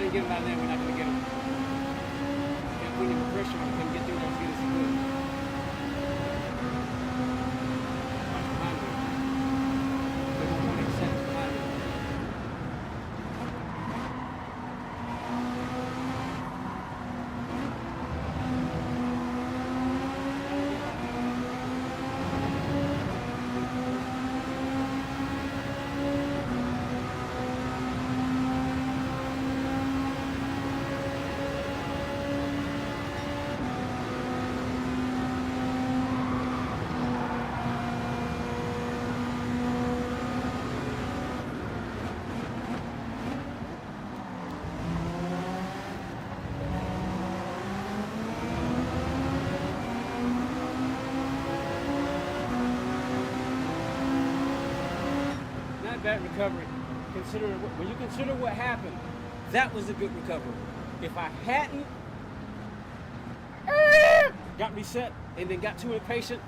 didn't get him out there, we're not going to get him. Can't put any pressure on him. Couldn't get through there as good as he could. Watch behind me. Good 1.8 seconds behind me. Bad recovery. When you consider what happened, that was a good recovery. If I hadn't got reset and then got too impatient,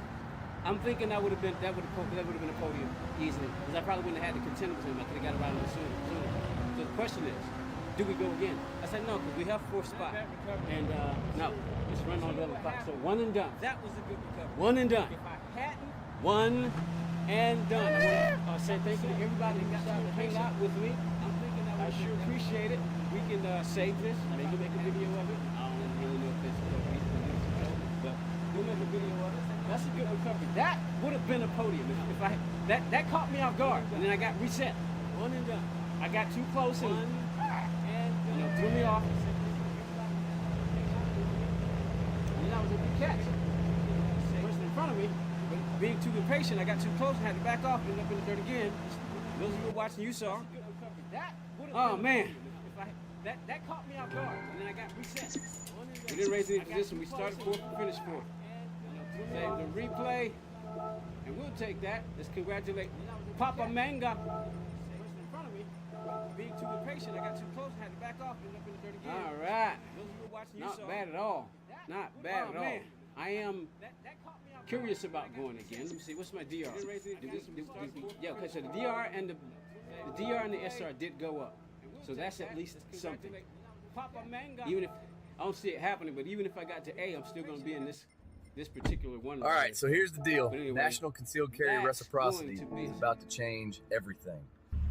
I'm thinking that would have been a podium easily, because I probably wouldn't have had to contend with him. I could have got it right on sooner. So the question is, do we go again? I said no, because we have 4th spot, and no, it's run on 11 o'clock. So one and done. That was a good recovery. One and done. If I hadn't, one and done. I want to say thank you to everybody who decided to hang out with me. I sure appreciate it. We can save this, maybe make a video of it. I don't really know if it's but we'll make a video of it. That's a good recovery. That would have been a podium if I that caught me off guard, and then I got reset. One and done. I got too close and threw me off. And then I was a good catch. The person in front of me. Being too impatient, I got too close and had to back off and up in the dirt again. Those of you watching, you saw. Oh man, that caught me off guard, and then I got reset. We didn't raise any position. We started 4th and finished 4th. Save the replay, and we'll take that. Let's congratulate Papa Manga. Being too impatient, I got too close and had to back off and up in the dirt again. All right. Those of you watching, you saw. Not bad at all. Not bad at all. I am curious about going again. Let me see. What's my DR? Yeah, okay. So the DR and the SR did go up. So that's at least something. Even if I don't see it happening, but even if I got to A, I'm still going to be in this particular one. All right. So here's the deal. Anyway, National Concealed Carry Reciprocity is about to change everything.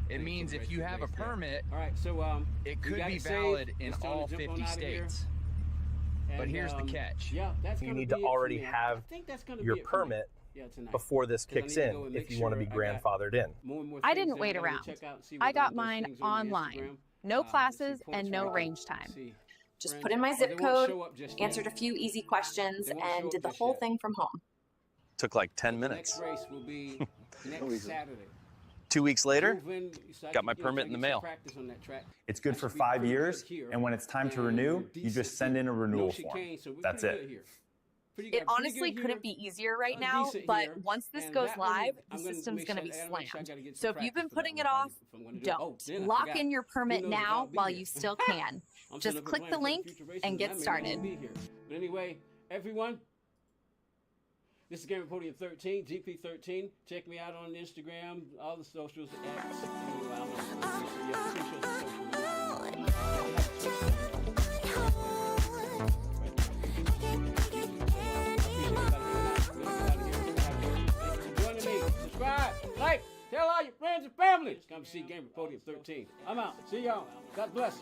It means if you have a permit, all right. So it could be valid in all 50 states. But here's the catch. Yeah, you need to already have your permit before this kicks in if you want to be grandfathered in. I didn't wait around. I got mine online. No classes and no range time. Just put in my zip code, answered a few easy questions, and did the whole thing from home. Took like 10 minutes. Next race will be next Saturday. 2 weeks later, got my permit in the mail. It's good for 5 years, and when it's time to renew, you just send in a renewal form. That's it. It honestly couldn't be easier right now, but once this goes live, the system's going to be slammed. So if you've been putting it off, don't. Lock in your permit now while you still can. Just click the link and get started. But anyway, everyone, this is Game of Podium 13, GP13. Check me out on Instagram, all the socials. Joining me, subscribe, like, tell all your friends and family. Come see Game of Podium 13. I'm out. See y'all. God bless.